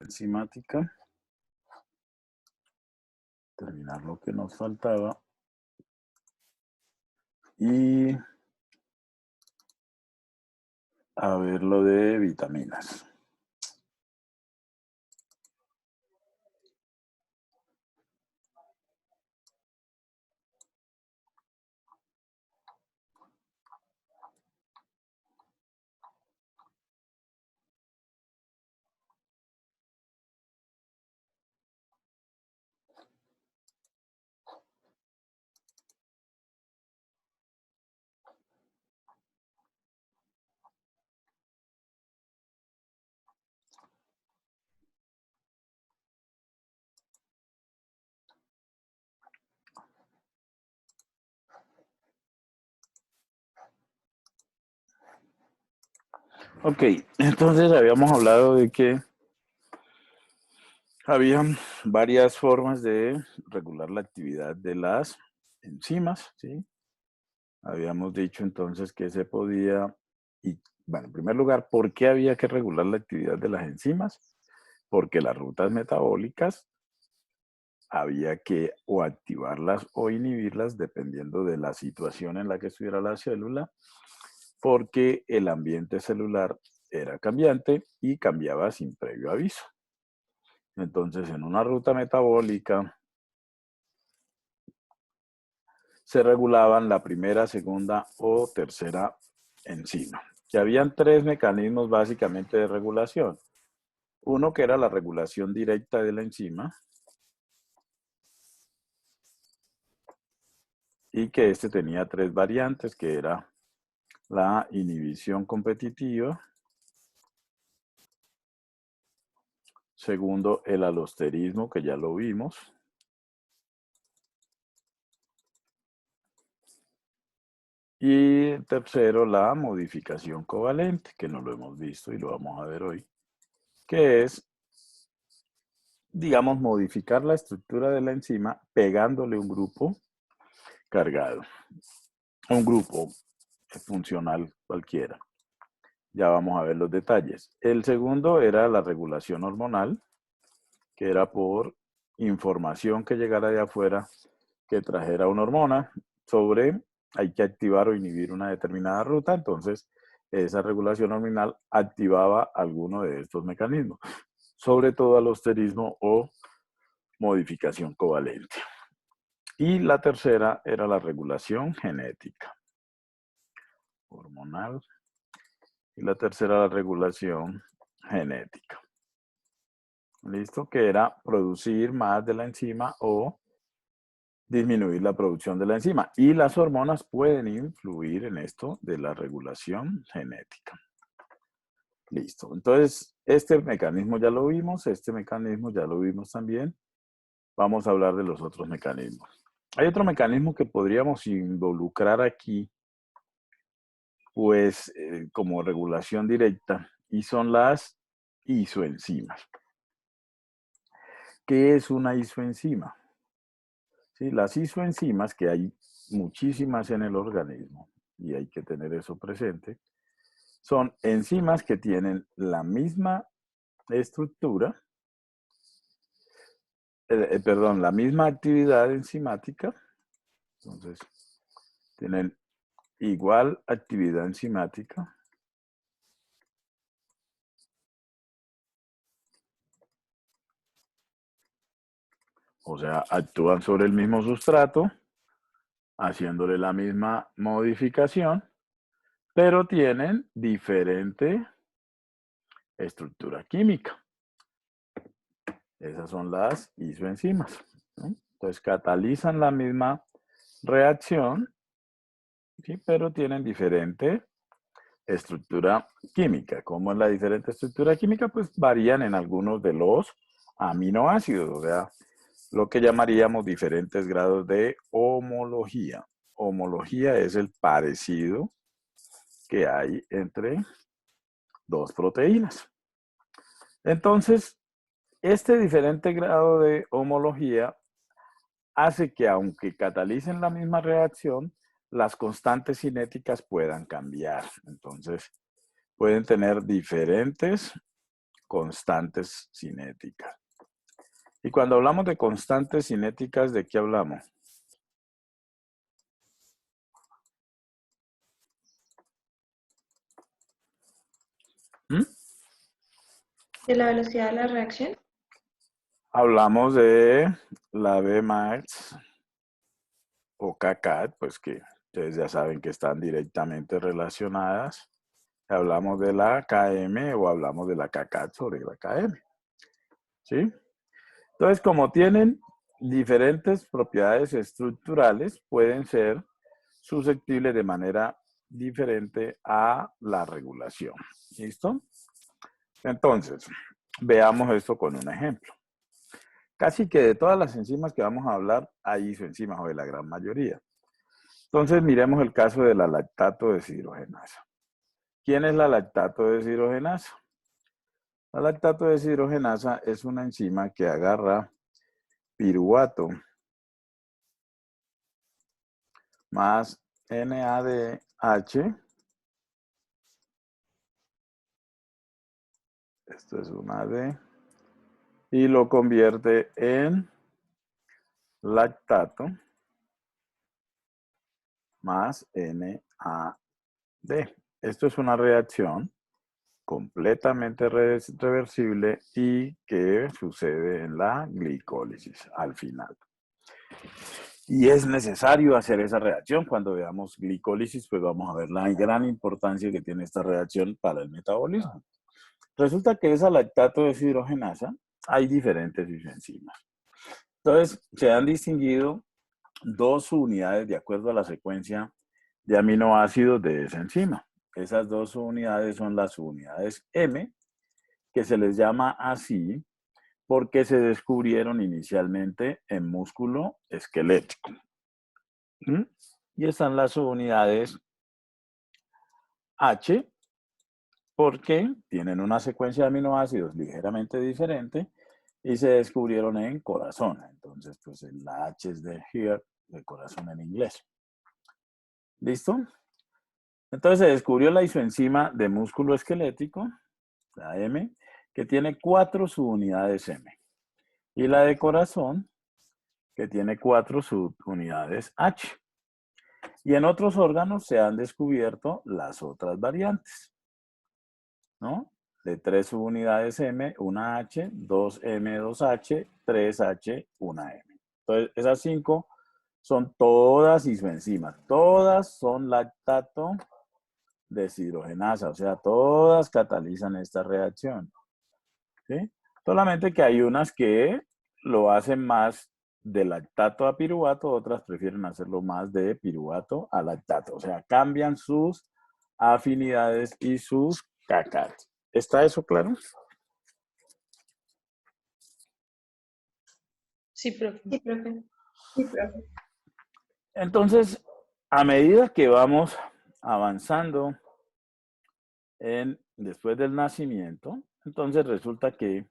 enzimática. Terminar lo que nos faltaba. Y a ver lo de vitaminas. Ok, entonces habíamos hablado de que habían varias formas de regular la actividad de las enzimas, ¿sí? Habíamos dicho entonces que se podía, y bueno, en primer lugar, ¿por qué había que regular la actividad de las enzimas? Porque las rutas metabólicas había que o activarlas o inhibirlas dependiendo de la situación en la que estuviera la célula, porque el ambiente celular era cambiante y cambiaba sin previo aviso. Entonces, en una ruta metabólica se regulaban la primera, segunda o tercera enzima. Que habían tres mecanismos básicamente de regulación. Uno que era la regulación directa de la enzima y que este tenía tres variantes, que era la inhibición competitiva, segundo, el alosterismo, que ya lo vimos, y tercero, la modificación covalente, que no lo hemos visto y lo vamos a ver hoy, que es, digamos, modificar la estructura de la enzima pegándole un grupo cargado, un grupo funcional cualquiera. Ya vamos a ver los detalles. El segundo era la regulación hormonal, que era por información que llegara de afuera que trajera una hormona sobre hay que activar o inhibir una determinada ruta, entonces esa regulación hormonal activaba alguno de estos mecanismos, sobre todo alosterismo o modificación covalente. Y la tercera era la regulación genética, hormonal, y la tercera la regulación genética. ¿Listo? Que era producir más de la enzima o disminuir la producción de la enzima. Y las hormonas pueden influir en esto de la regulación genética. Listo. Entonces, este mecanismo ya lo vimos, este mecanismo ya lo vimos también. Vamos a hablar de los otros mecanismos. Hay otro mecanismo que podríamos involucrar aquí, pues, como regulación directa, y son las isoenzimas. ¿Qué es una isoenzima? Sí, las isoenzimas, que hay muchísimas en el organismo, y hay que tener eso presente, son enzimas que tienen la misma estructura, perdón, la misma actividad enzimática, entonces tienen igual actividad enzimática, o sea, actúan sobre el mismo sustrato, haciéndole la misma modificación, pero tienen diferente estructura química. Esas son las isoenzimas, ¿no? Entonces catalizan la misma reacción, ¿sí? Pero tienen diferente estructura química. ¿Cómo es la diferente estructura química? Pues varían en algunos de los aminoácidos, o sea, lo que llamaríamos diferentes grados de homología. Homología es el parecido que hay entre dos proteínas. Entonces, este diferente grado de homología hace que, aunque catalicen la misma reacción, las constantes cinéticas puedan cambiar. Entonces, pueden tener diferentes constantes cinéticas. Y cuando hablamos de constantes cinéticas, ¿de qué hablamos? ¿Mm? ¿De la velocidad de la reacción? Hablamos de la Bmax o kcat, pues que ustedes ya saben que están directamente relacionadas. Hablamos de la km o hablamos de la kcat sobre la km. ¿Sí? Entonces, como tienen diferentes propiedades estructurales, pueden ser susceptibles de manera diferente a la regulación. ¿Listo? Entonces, veamos esto con un ejemplo. Casi que de todas las enzimas que vamos a hablar, hay isoenzimas, o de la gran mayoría. Entonces, miremos el caso de la lactato deshidrogenasa. ¿Quién es la lactato deshidrogenasa? La lactato deshidrogenasa es una enzima que agarra piruvato más NADH. Esto es una D. Y lo convierte en lactato más NAD. Esto es una reacción completamente reversible y que sucede en la glicólisis al final. Y es necesario hacer esa reacción. Cuando veamos glicólisis, pues vamos a ver la gran importancia que tiene esta reacción para el metabolismo. Resulta que esa lactato deshidrogenasa hay diferentes isoenzimas. Entonces, se han distinguido dos subunidades de acuerdo a la secuencia de aminoácidos de esa enzima. Esas dos subunidades son las subunidades M, que se les llama así porque se descubrieron inicialmente en músculo esquelético. Y están las subunidades H, porque tienen una secuencia de aminoácidos ligeramente diferente y se descubrieron en corazón. Entonces, pues la H es de here, de corazón en inglés. ¿Listo? Entonces se descubrió la isoenzima de músculo esquelético, la M, que tiene 4 subunidades M. Y la de corazón, que tiene 4 subunidades H. Y en otros órganos se han descubierto las otras variantes, ¿no? De 3 subunidades M, una H, 2M, 2H, 3H, una M. Entonces, esas 5 son todas isoenzimas. Todas son lactato deshidrogenasa, o sea, todas catalizan esta reacción. ¿Sí? Solamente que hay unas que lo hacen más de lactato a piruvato, otras prefieren hacerlo más de piruvato a lactato. O sea, cambian sus afinidades y sus kcat. ¿Está eso claro? Sí, profe. Sí, profe. Entonces, a medida que vamos avanzando después del nacimiento, entonces resulta que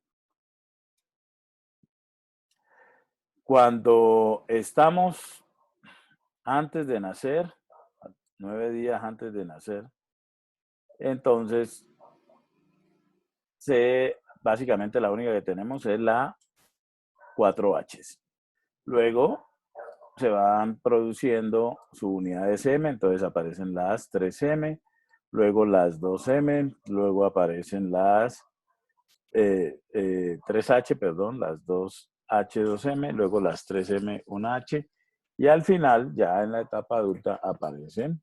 cuando estamos antes de nacer, 9 días antes de nacer, entonces básicamente la única que tenemos es la 4H. Luego se van produciendo subunidades M, entonces aparecen las 3M, luego las 2M, luego aparecen las 3H, perdón, las 2H, 2M, luego las 3M, 1H, y al final, ya en la etapa adulta, aparecen.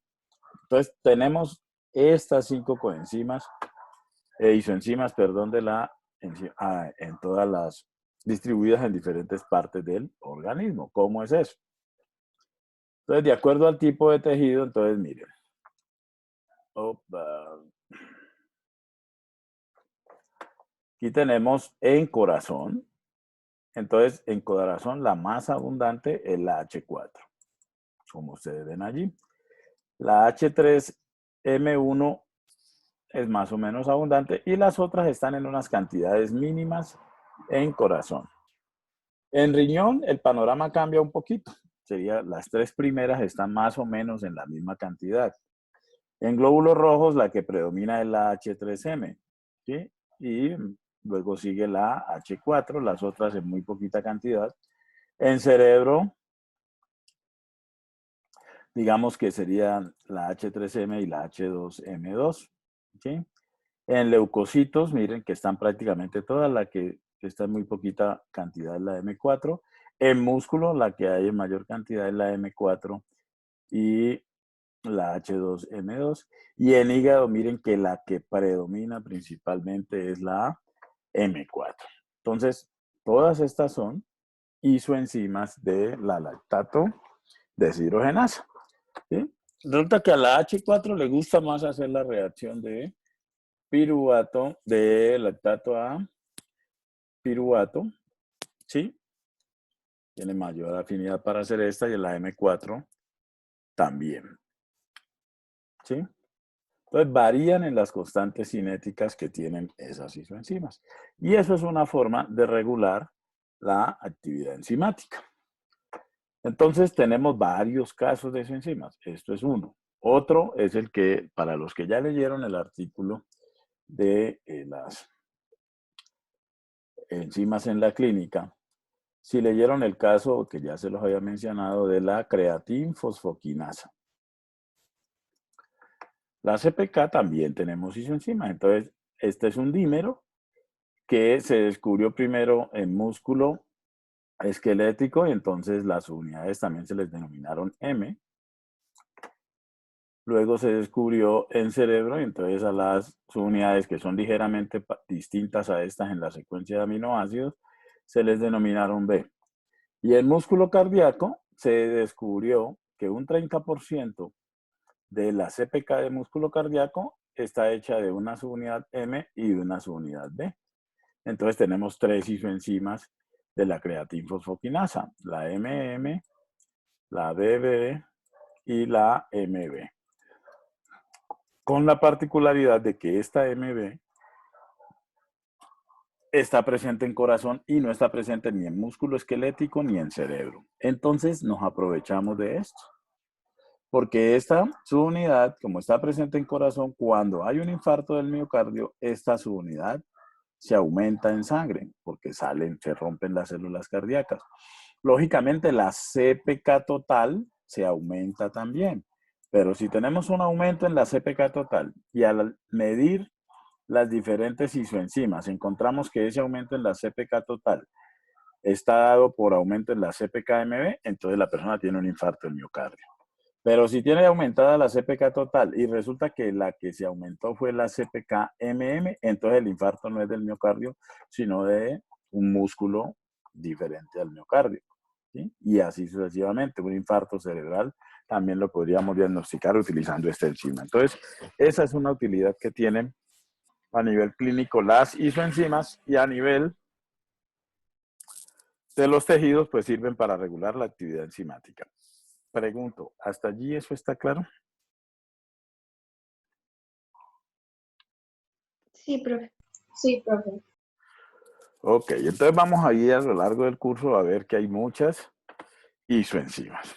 Entonces, tenemos estas 5 coenzimas, isoenzimas, perdón, en todas las distribuidas en diferentes partes del organismo. ¿Cómo es eso? Entonces, de acuerdo al tipo de tejido, entonces miren. Aquí tenemos en corazón. Entonces, en corazón la más abundante es la H4, como ustedes ven allí. La H3M1 es más o menos abundante y las otras están en unas cantidades mínimas en corazón. En riñón el panorama cambia un poquito. Las 3 primeras están más o menos en la misma cantidad. En glóbulos rojos la que predomina es la H3M, ¿sí? Y luego sigue la H4, las otras en muy poquita cantidad. En cerebro, digamos que serían la H3M y la H2M2. ¿Sí? En leucocitos, miren que están prácticamente todas, la que está en muy poquita cantidad es la M4. En músculo, la que hay en mayor cantidad es la M4 y la H2M2. Y en hígado, miren que la que predomina principalmente es la M4. Entonces, todas estas son isoenzimas de la lactato deshidrogenasa. ¿Sí? Resulta que a la H4 le gusta más hacer la reacción de piruvato, de lactato a piruvato, ¿sí? Tiene mayor afinidad para hacer esta y la M4 también, ¿sí? Entonces varían en las constantes cinéticas que tienen esas isoenzimas. Y eso es una forma de regular la actividad enzimática. Entonces tenemos varios casos de isoenzimas. Esto es uno. Otro es el que, para los que ya leyeron el artículo de las enzimas en la clínica, si leyeron el caso que ya se los había mencionado de la creatinfosfoquinasa. La CPK también tenemos isoenzimas. Entonces, este es un dímero que se descubrió primero en músculo esquelético y entonces las unidades también se les denominaron M. Luego se descubrió en cerebro y entonces a las unidades que son ligeramente distintas a estas en la secuencia de aminoácidos se les denominaron B. Y en músculo cardíaco se descubrió que un 30% de la CPK de músculo cardíaco está hecha de una subunidad M y de una subunidad B. Entonces tenemos tres isoenzimas de la creatinfosfoquinasa, la MM, la BB y la MB. Con la particularidad de que esta MB está presente en corazón y no está presente ni en músculo esquelético ni en cerebro. Entonces nos aprovechamos de esto. Porque esta subunidad, como está presente en corazón, cuando hay un infarto del miocardio, esta subunidad se aumenta en sangre, porque se rompen las células cardíacas. Lógicamente, la CPK total se aumenta también. Pero si tenemos un aumento en la CPK total y al medir las diferentes isoenzimas, encontramos que ese aumento en la CPK total está dado por aumento en la CPK-MB, entonces la persona tiene un infarto del miocardio. Pero si tiene aumentada la CPK total y resulta que la que se aumentó fue la CPK-MM, entonces el infarto no es del miocardio, sino de un músculo diferente al miocardio. ¿Sí? Y así sucesivamente. Un infarto cerebral también lo podríamos diagnosticar utilizando esta enzima. Entonces, esa es una utilidad que tienen a nivel clínico las isoenzimas y a nivel de los tejidos, pues sirven para regular la actividad enzimática. Pregunto, ¿hasta allí eso está claro? Sí, profe. Sí, profe. Ok, entonces vamos a ir a lo largo del curso a ver que hay muchas isoenzimas.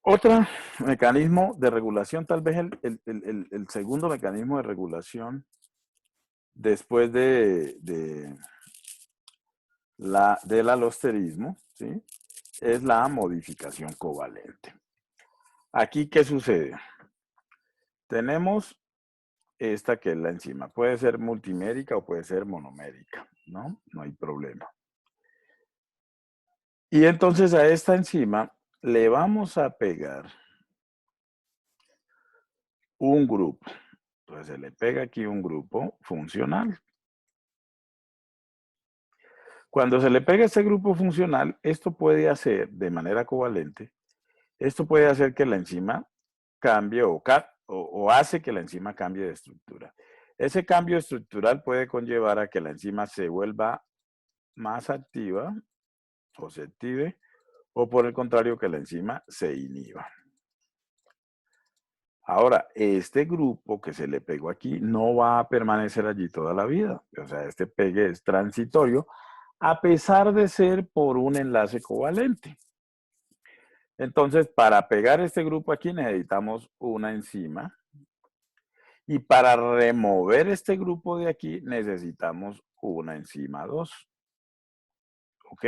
Otro mecanismo de regulación, tal vez el segundo mecanismo de regulación después del alosterismo, ¿sí? Es la modificación covalente. Aquí, ¿qué sucede? Tenemos esta que es la enzima. Puede ser multimérica o puede ser monomérica, ¿no? No hay problema. Y entonces a esta enzima le vamos a pegar un grupo. Entonces se le pega aquí un grupo funcional. Cuando se le pega este grupo funcional, esto puede hacer de manera covalente, esto puede hacer que la enzima cambie o hace que la enzima cambie de estructura. Ese cambio estructural puede conllevar a que la enzima se vuelva más activa o se active, o por el contrario que la enzima se inhiba. Ahora, este grupo que se le pegó aquí no va a permanecer allí toda la vida. O sea, este pegue es transitorio, a pesar de ser por un enlace covalente. Entonces, para pegar este grupo aquí necesitamos una enzima. Y para remover este grupo de aquí necesitamos una enzima 2. ¿Ok?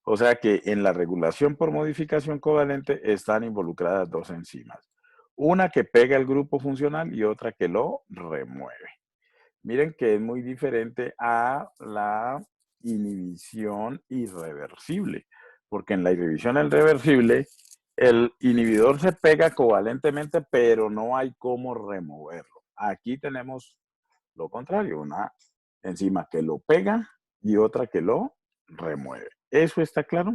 O sea que en la regulación por modificación covalente están involucradas dos enzimas. Una que pega el grupo funcional y otra que lo remueve. Miren que es muy diferente a la inhibición irreversible, porque en la inhibición irreversible el inhibidor se pega covalentemente, pero no hay cómo removerlo. Aquí tenemos lo contrario, una enzima que lo pega y otra que lo remueve. ¿Eso está claro?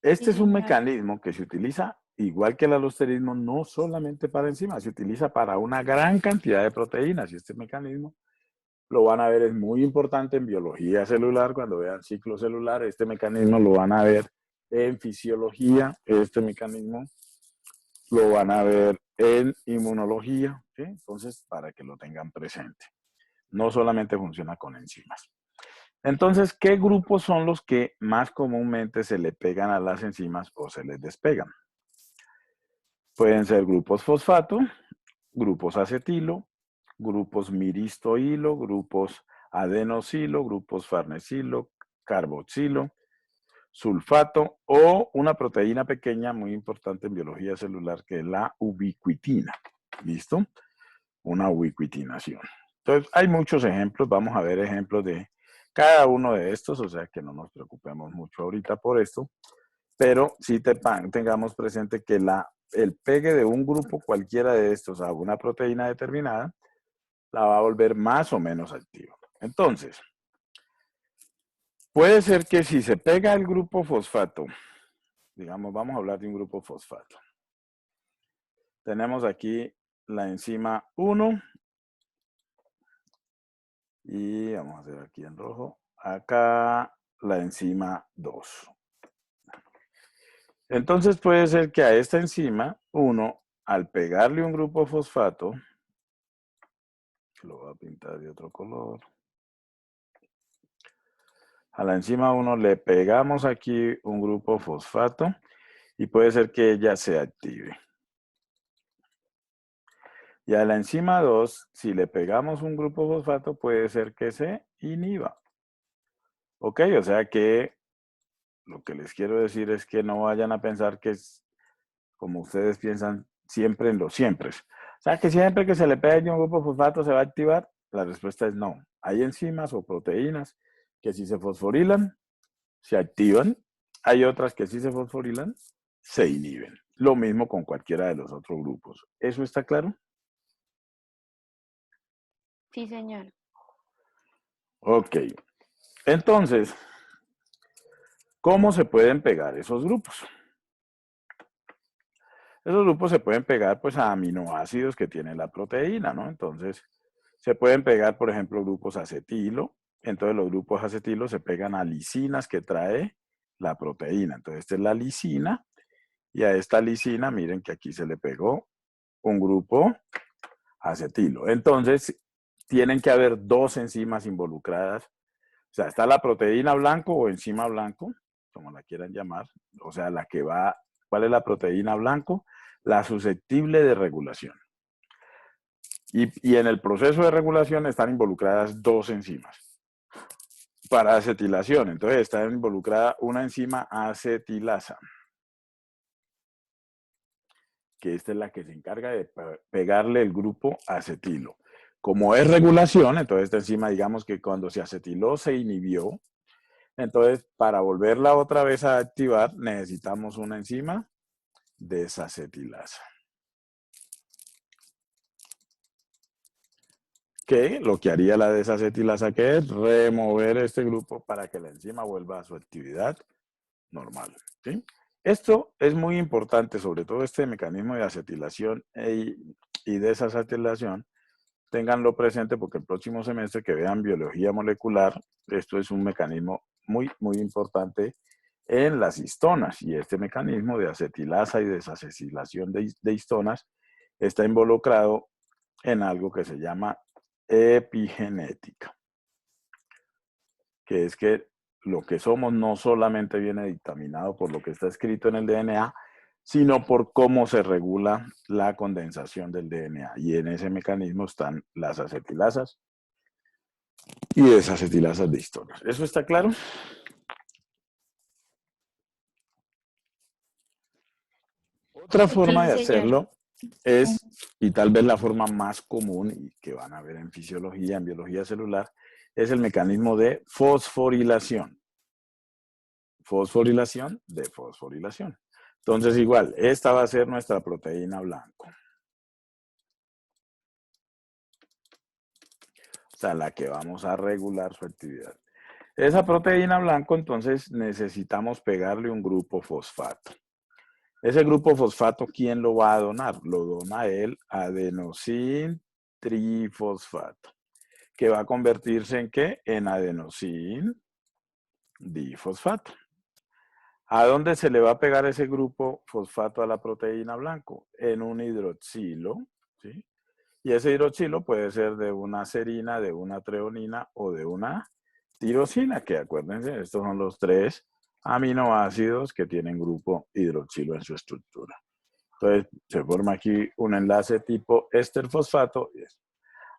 Sí, Este es un señor. mecanismo que se utiliza, igual que el alosterismo, no solamente para enzimas, se utiliza para una gran cantidad de proteínas y este mecanismo lo van a ver, es muy importante en biología celular, cuando vean ciclo celular, este mecanismo lo van a ver en fisiología, este mecanismo lo van a ver en inmunología, ¿sí? Entonces, para que lo tengan presente. No solamente funciona con enzimas. Entonces, ¿qué grupos son los que más comúnmente se le pegan a las enzimas o se les despegan? Pueden ser grupos fosfato, grupos acetilo, grupos miristoilo, grupos adenosilo, grupos farnesilo, carboxilo, sulfato o una proteína pequeña muy importante en biología celular que es la ubiquitina. ¿Listo? Una ubiquitinación. Entonces, hay muchos ejemplos. Vamos a ver ejemplos de cada uno de estos, o sea que no nos preocupemos mucho ahorita por esto, pero sí tengamos presente que el pegue de un grupo cualquiera de estos a una proteína determinada la va a volver más o menos activa. Entonces, puede ser que si se pega el grupo fosfato, digamos, vamos a hablar de un grupo fosfato. Tenemos aquí la enzima 1 y vamos a hacer aquí en rojo, acá la enzima 2. Entonces puede ser que a esta enzima 1, al pegarle un grupo fosfato, lo voy a pintar de otro color, a la enzima 1 le pegamos aquí un grupo fosfato y puede ser que ella se active. Y a la enzima 2, si le pegamos un grupo fosfato, puede ser que se inhiba. ¿Ok? O sea que lo que les quiero decir es que no vayan a pensar que es como ustedes piensan siempre en los siempre. O sea que siempre que se le pegue un grupo fosfato se va a activar. La respuesta es no. Hay enzimas o proteínas que si se fosforilan, se activan. Hay otras que si se fosforilan, se inhiben. Lo mismo con cualquiera de los otros grupos. ¿Eso está claro? Sí, señor. Ok. Entonces, ¿cómo se pueden pegar esos grupos? Esos grupos se pueden pegar pues a aminoácidos que tiene la proteína, ¿no? Entonces, se pueden pegar, por ejemplo, grupos acetilo. Entonces, los grupos acetilo se pegan a lisinas que trae la proteína. Entonces, esta es la lisina. Y a esta lisina, miren que aquí se le pegó un grupo acetilo. Entonces, tienen que haber dos enzimas involucradas. O sea, está la proteína blanco o enzima blanco, como la quieran llamar. O sea, la que va, ¿cuál es la proteína blanco? La susceptible de regulación. Y en el proceso de regulación están involucradas dos enzimas para acetilación. Entonces está involucrada una enzima acetilasa, que esta es la que se encarga de pegarle el grupo acetilo. Como es regulación, entonces esta enzima, digamos que cuando se acetiló se inhibió. Entonces, para volverla otra vez a activar, necesitamos una enzima desacetilasa. Que lo que haría la desacetilasa, que es remover este grupo para que la enzima vuelva a su actividad normal. ¿Sí? Esto es muy importante, sobre todo este mecanismo de acetilación y desacetilación. Ténganlo presente porque el próximo semestre que vean biología molecular, esto es un mecanismo muy, muy importante en las histonas. Y este mecanismo de acetilasa y desacetilación de histonas está involucrado en algo que se llama epigenética, que es que lo que somos no solamente viene dictaminado por lo que está escrito en el DNA, sino por cómo se regula la condensación del DNA. Y en ese mecanismo están las acetilasas y desacetilasas de histonas. ¿Eso está claro? Otra forma Sí, de señor. hacerlo es, y tal vez la forma más común y que van a ver en fisiología, en biología celular, es el mecanismo de fosforilación. Fosforilación de fosforilación. Entonces, igual, esta va a ser nuestra proteína blanco. O sea, la que vamos a regular su actividad. Esa proteína blanco, entonces, necesitamos pegarle un grupo fosfato. Ese grupo fosfato, ¿quién lo va a donar? Lo dona el adenosin trifosfato, que va a convertirse en ¿qué? En adenosin difosfato. ¿A dónde se le va a pegar ese grupo fosfato a la proteína blanco? En un hidroxilo, ¿sí? Y ese hidroxilo puede ser de una serina, de una treonina o de una tirosina, que acuérdense, estos son los 3 aminoácidos que tienen grupo hidroxilo en su estructura. Entonces, se forma aquí un enlace tipo éster fosfato.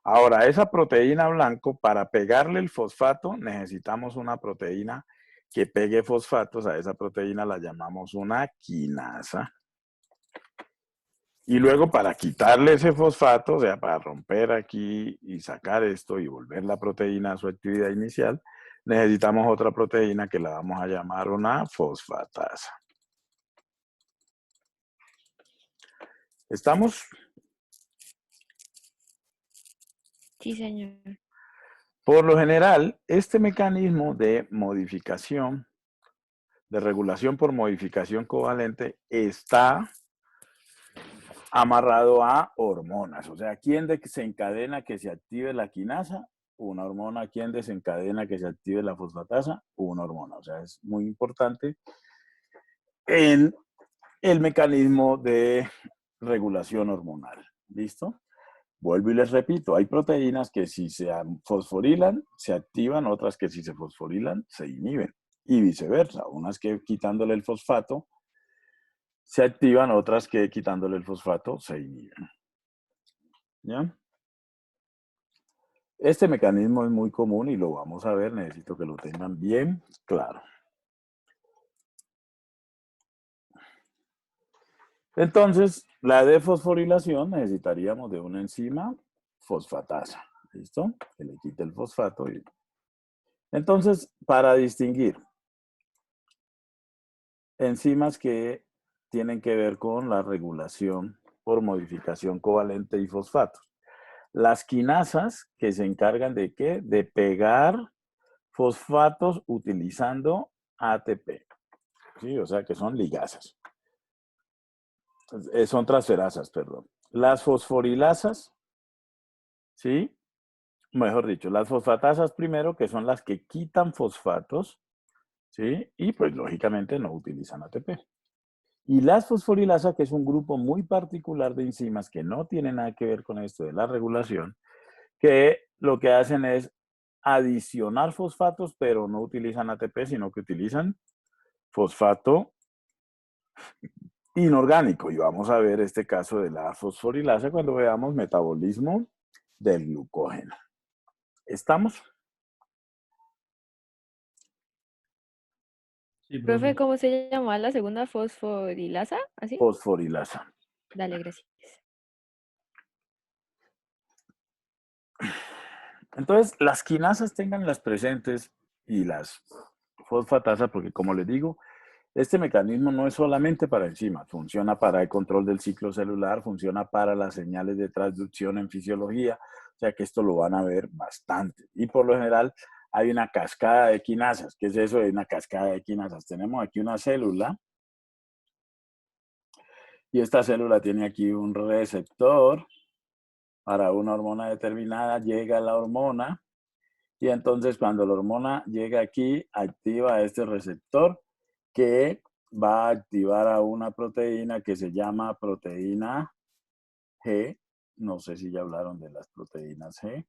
Ahora, esa proteína blanco, para pegarle el fosfato, necesitamos una proteína que pegue fosfatos. A esa proteína la llamamos una quinasa. Y luego, para quitarle ese fosfato, o sea, para romper aquí y sacar esto y volver la proteína a su actividad inicial, necesitamos otra proteína que la vamos a llamar una fosfatasa. ¿Estamos? Sí, señor. Por lo general, este mecanismo de modificación, de regulación por modificación covalente, está amarrado a hormonas. O sea, ¿quién desencadena que se active la quinasa? Una hormona. ¿Quién desencadena que se active la fosfatasa? Una hormona. O sea, es muy importante en el mecanismo de regulación hormonal. ¿Listo? Vuelvo y les repito, hay proteínas que si se fosforilan, se activan, otras que si se fosforilan, se inhiben. Y viceversa, unas que quitándole el fosfato se activan, otras que quitándole el fosfato se inhiben. ¿Ya? Este mecanismo es muy común y lo vamos a ver, necesito que lo tengan bien claro. Entonces, la defosforilación necesitaríamos de una enzima fosfatasa. ¿Listo? Que le quite el fosfato. Entonces, para distinguir enzimas que tienen que ver con la regulación por modificación covalente y fosfatos. Las quinasas que se encargan de ¿qué? De pegar fosfatos utilizando ATP. ¿Sí? O sea que son ligasas. Son transferasas, perdón. Las fosforilasas, ¿sí? Mejor dicho, las fosfatasas primero, que son las que quitan fosfatos, ¿sí? Y pues lógicamente no utilizan ATP. Y las fosforilasas, que es un grupo muy particular de enzimas que no tiene nada que ver con esto de la regulación, que lo que hacen es adicionar fosfatos, pero no utilizan ATP, sino que utilizan fosfato inorgánico. Y vamos a ver este caso de la fosforilasa cuando veamos metabolismo del glucógeno. ¿Estamos? Sí, Profe, profe. ¿cómo se llamaba la segunda fosforilasa? ¿Así? Fosforilasa. Dale, gracias. Entonces, las quinasas tengan las presentes y las fosfatasas, porque como les digo, este mecanismo no es solamente para enzimas, funciona para el control del ciclo celular, funciona para las señales de transducción en fisiología, o sea que esto lo van a ver bastante. Y por lo general hay una cascada de quinasas. ¿Qué es eso de una cascada de quinasas? Tenemos aquí una célula y esta célula tiene aquí un receptor para una hormona determinada, llega la hormona y entonces cuando la hormona llega aquí, activa este receptor que va a activar a una proteína que se llama proteína G. No sé si ya hablaron de las proteínas G.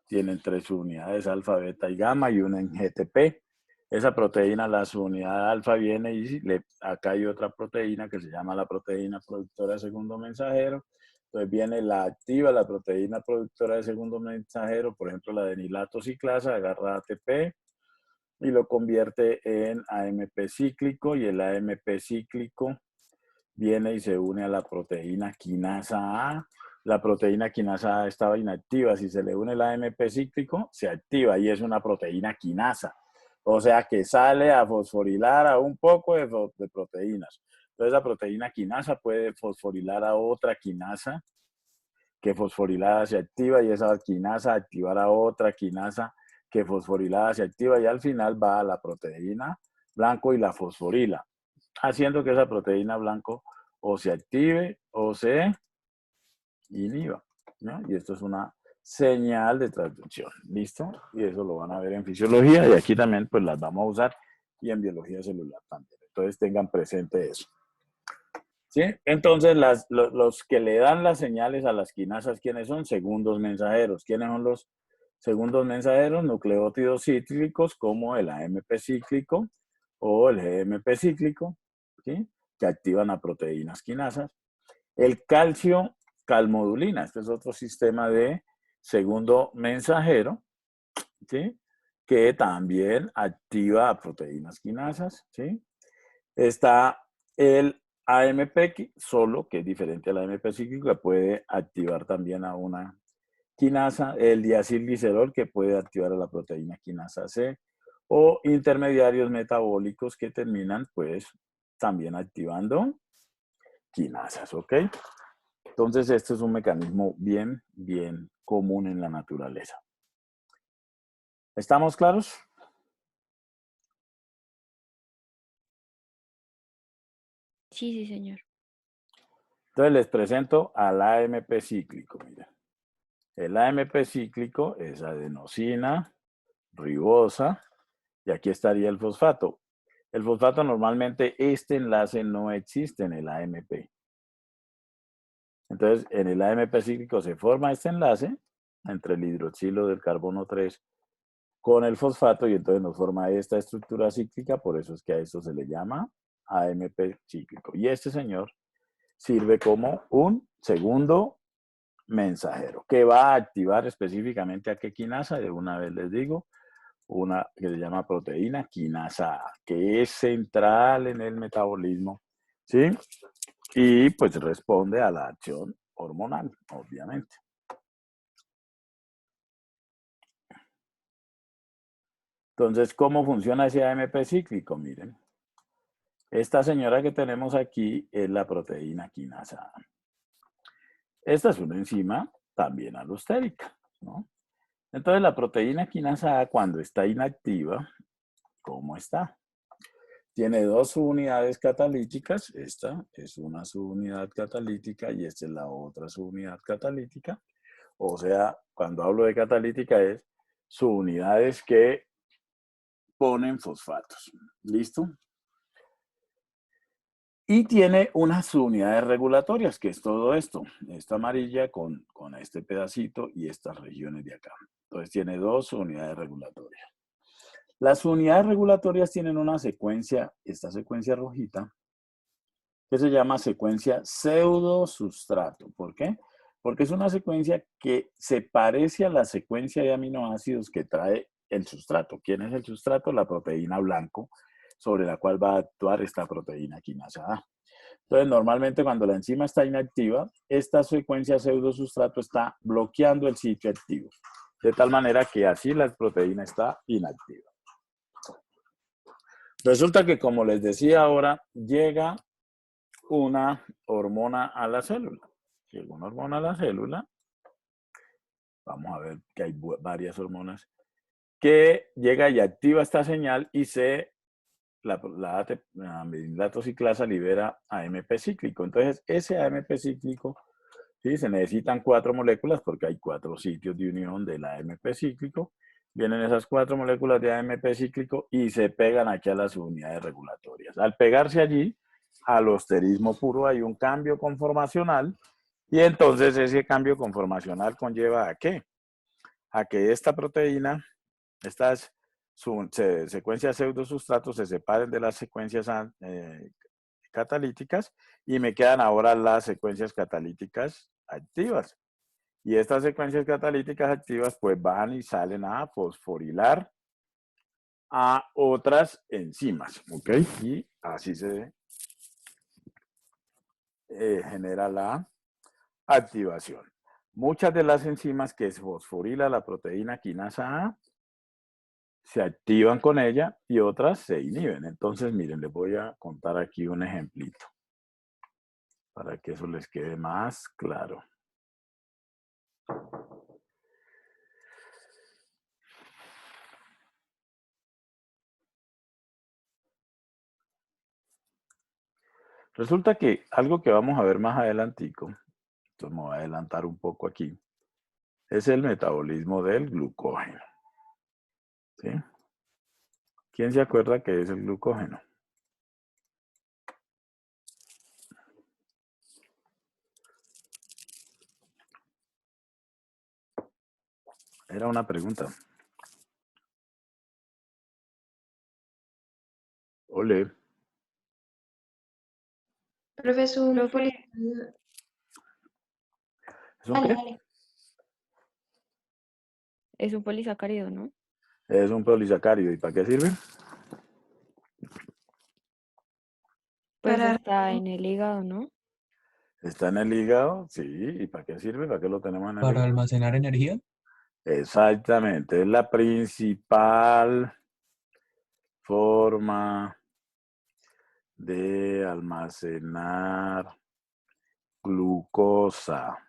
Tienen 3 unidades, alfa, beta y gamma, y una en GTP. Esa proteína, la subunidad alfa viene y acá hay otra proteína que se llama la proteína productora de segundo mensajero. Entonces viene la activa, la proteína productora de segundo mensajero, por ejemplo la de nilato ciclasa, agarra ATP y lo convierte en AMP cíclico, y el AMP cíclico viene y se une a la proteína quinasa A. La proteína quinasa A estaba inactiva. Si se le une el AMP cíclico, se activa y es una proteína quinasa. O sea que sale a fosforilar a un poco de proteínas. Entonces la proteína quinasa puede fosforilar a otra quinasa, que fosforilada se activa, y esa quinasa activar a otra quinasa que fosforilada se activa, y al final va a la proteína blanco y la fosforila, haciendo que esa proteína blanco o se active o se inhiba, ¿no? Y esto es una señal de transducción, ¿listo? Y eso lo van a ver en fisiología, y aquí también pues las vamos a usar, y en biología celular también. Entonces tengan presente eso. ¿Sí? Entonces los que le dan las señales a las quinasas, ¿quiénes son? Segundos mensajeros. ¿Quiénes son los segundos mensajeros? Nucleótidos cíclicos como el AMP cíclico o el GMP cíclico, ¿sí? Que activan a proteínas quinasas. El calcio calmodulina, este es otro sistema de segundo mensajero, ¿sí? Que también activa a proteínas quinasas, ¿sí? Está el AMP solo, que es diferente al AMP cíclico, que puede activar también a una quinasa, el diacilglicerol, que puede activar a la proteína quinasa C, o intermediarios metabólicos que terminan, pues, también activando quinasas, ¿ok? Entonces, este es un mecanismo bien común en la naturaleza. ¿Estamos claros? Sí, sí, señor. Entonces, les presento al AMP cíclico, miren. El AMP cíclico es adenosina, ribosa, y aquí estaría el fosfato. El fosfato normalmente este enlace no existe en el AMP. Entonces, en el AMP cíclico se forma este enlace entre el hidroxilo del carbono 3 con el fosfato, y entonces nos forma esta estructura cíclica. Por eso es que a esto se le llama AMP cíclico. Y este señor sirve como un segundo mensajero, que va a activar específicamente a qué quinasa. De una vez les digo, una que se llama proteína quinasa A, que es central en el metabolismo, ¿sí? Y pues responde a la acción hormonal, obviamente. Entonces, ¿cómo funciona ese AMP cíclico? Miren, esta señora que tenemos aquí es la proteína quinasa A. Esta es una enzima también alostérica, ¿no? Entonces, la proteína quinasa A, cuando está inactiva, ¿cómo está? Tiene dos subunidades catalíticas. Esta es una subunidad catalítica y esta es la otra subunidad catalítica. O sea, cuando hablo de catalítica es subunidades que ponen fosfatos. ¿Listo? Y tiene unas subunidades regulatorias, que es todo esto. Esta amarilla con este pedacito y estas regiones de acá. Entonces tiene dos unidades regulatorias. Las unidades regulatorias tienen una secuencia, esta secuencia rojita, que se llama secuencia pseudosustrato. ¿Por qué? Porque es una secuencia que se parece a la secuencia de aminoácidos que trae el sustrato. ¿Quién es el sustrato? La proteína blanco, sobre la cual va a actuar esta proteína quinasa A. Entonces, normalmente cuando la enzima está inactiva, esta secuencia pseudosustrato está bloqueando el sitio activo, de tal manera que así la proteína está inactiva. Resulta que, como les decía ahora, llega una hormona a la célula. Llega una hormona a la célula. Vamos a ver que hay varias hormonas que llega y activa esta señal, y la amilinato ciclasa libera AMP cíclico. Entonces, ese AMP cíclico, ¿sí? Se necesitan 4 moléculas porque hay 4 sitios de unión del AMP cíclico. Vienen esas 4 moléculas de AMP cíclico y se pegan aquí a las unidades regulatorias. Al pegarse allí, alosterismo puro, hay un cambio conformacional, y entonces ese cambio conformacional conlleva ¿a qué? A que esta proteína, estas secuencias pseudosustratos se separen de las secuencias catalíticas y me quedan ahora las secuencias catalíticas activas. Y estas secuencias catalíticas activas pues van y salen a fosforilar a otras enzimas, ¿ok? Y así se genera la activación. Muchas de las enzimas que fosforila la proteína quinasa A se activan con ella y otras se inhiben. Entonces, miren, les voy a contar aquí un ejemplito para que eso les quede más claro. Resulta que algo que vamos a ver más adelantico, entonces me voy a adelantar un poco aquí, es el metabolismo del glucógeno. ¿Sí? ¿Quién se acuerda qué es el glucógeno? Era una pregunta. Ole. Profesor, Profe, ¿Es un qué? dale. es un polisacárido, ¿no? Es un polisacárido. ¿Y para qué sirve? Pues Para, está en el hígado, ¿no? Está en el hígado, sí. ¿Y para qué sirve? ¿Para qué lo tenemos en el Para hígado? almacenar energía. Exactamente. Es la principal forma de almacenar glucosa.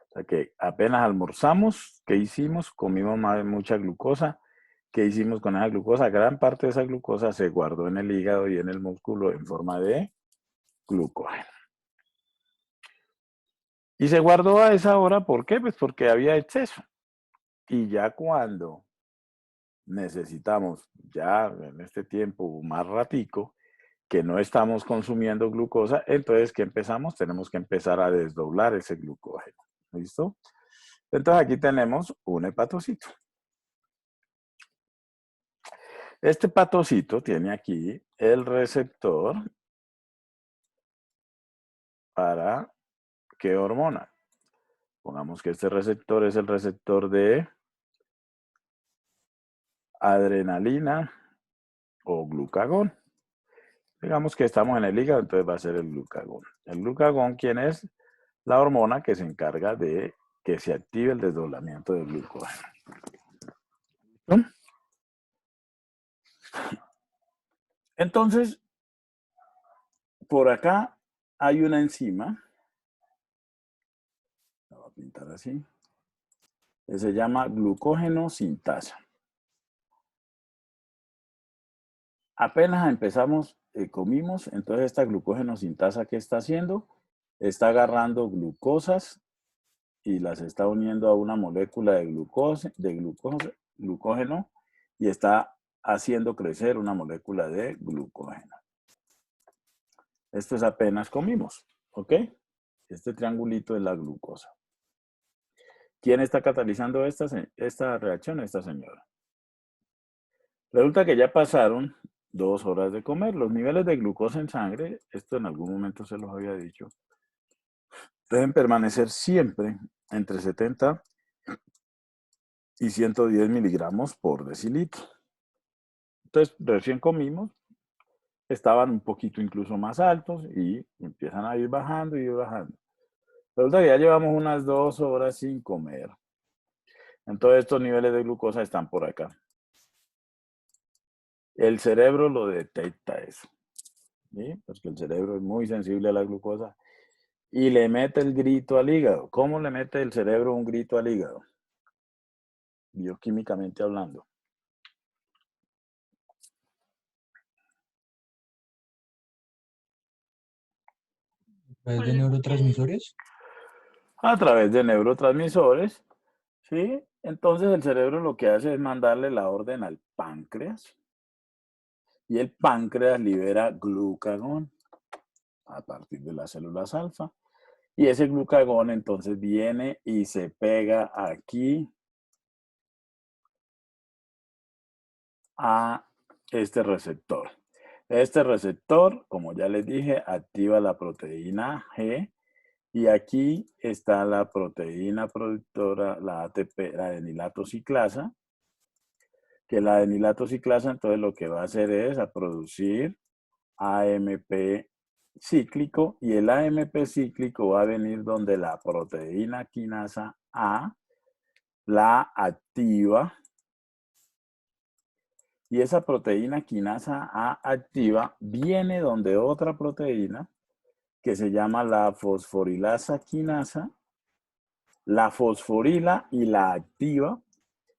O sea que apenas almorzamos, ¿qué hicimos? Comimos mucha glucosa. ¿Qué hicimos con esa glucosa? Gran parte de esa glucosa se guardó en el hígado y en el músculo en forma de glucógeno. Y se guardó a esa hora, ¿por qué? Pues porque había exceso. Y ya cuando necesitamos, ya en este tiempo más ratico, que no estamos consumiendo glucosa, entonces, ¿qué empezamos? Tenemos que empezar a desdoblar ese glucógeno. ¿Listo? Entonces aquí tenemos un hepatocito. Este hepatocito tiene aquí el receptor para ¿qué hormona? Pongamos que este receptor es el receptor de adrenalina o glucagón. Digamos que estamos en el hígado, entonces va a ser el glucagón. El glucagón, ¿quién es? La hormona que se encarga de que se active el desdoblamiento del glucógeno. ¿No? Entonces, por acá hay una enzima, la voy a pintar así, que se llama glucógeno sintasa. Apenas empezamos, comimos, entonces esta glucógeno sintasa, ¿qué está haciendo? Está agarrando glucosas y las está uniendo a una molécula de glucógeno y está haciendo crecer una molécula de glucógeno. Esto es apenas comimos, ¿ok? Este triangulito es la glucosa. ¿Quién está catalizando esta reacción? Esta señora. Resulta que ya pasaron 2 horas de comer. Los niveles de glucosa en sangre, esto en algún momento se los había dicho, deben permanecer siempre entre 70 y 110 miligramos por decilitro. Entonces, recién comimos, estaban un poquito incluso más altos y empiezan a ir bajando y ir bajando. Resulta que ya llevamos unas 2 horas sin comer. Entonces, estos niveles de glucosa están por acá. El cerebro lo detecta eso, ¿sí? Porque el cerebro es muy sensible a la glucosa y le mete el grito al hígado. ¿Cómo le mete el cerebro un grito al hígado? Bioquímicamente hablando. ¿Es de neurotransmisores? A través de neurotransmisores, ¿sí? Entonces el cerebro lo que hace es mandarle la orden al páncreas y el páncreas libera glucagón a partir de las células alfa. Y ese glucagón entonces viene y se pega aquí a este receptor. Este receptor, como ya les dije, activa la proteína G y aquí está la proteína productora, la ATP, la adenilato ciclasa, que la adenilato ciclasa entonces lo que va a hacer es a producir AMP cíclico y el AMP cíclico va a venir donde la proteína quinasa A la activa y esa proteína quinasa A activa viene donde otra proteína que se llama la fosforilasa quinasa, la fosforila y la activa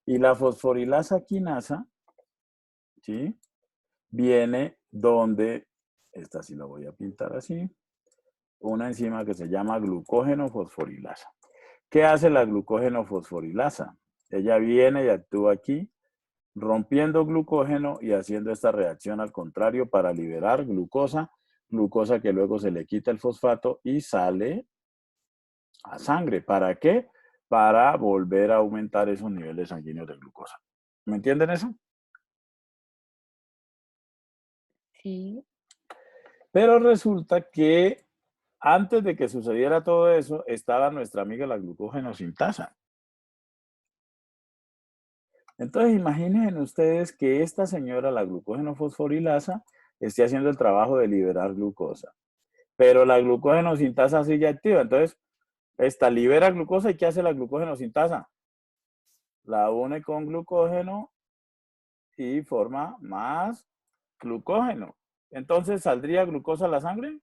y la fosforilasa quinasa, ¿sí? Viene donde, esta sí la voy a pintar así, una enzima que se llama glucógeno fosforilasa. ¿Qué hace la glucógeno fosforilasa? Ella viene y actúa aquí, rompiendo glucógeno y haciendo esta reacción al contrario para liberar glucosa, glucosa que luego se le quita el fosfato y sale a sangre. ¿Para qué? Para volver a aumentar esos niveles sanguíneos de glucosa. ¿Me entienden eso? Sí. Pero resulta que antes de que sucediera todo eso, estaba nuestra amiga la glucógeno sintasa. Entonces, imaginen ustedes que esta señora, la glucógeno fosforilasa, esté haciendo el trabajo de liberar glucosa. Pero la glucógeno sintasa sigue activa. Entonces, esta libera glucosa y ¿qué hace la glucógeno sintasa? La une con glucógeno y forma más glucógeno. Entonces, ¿saldría glucosa a la sangre?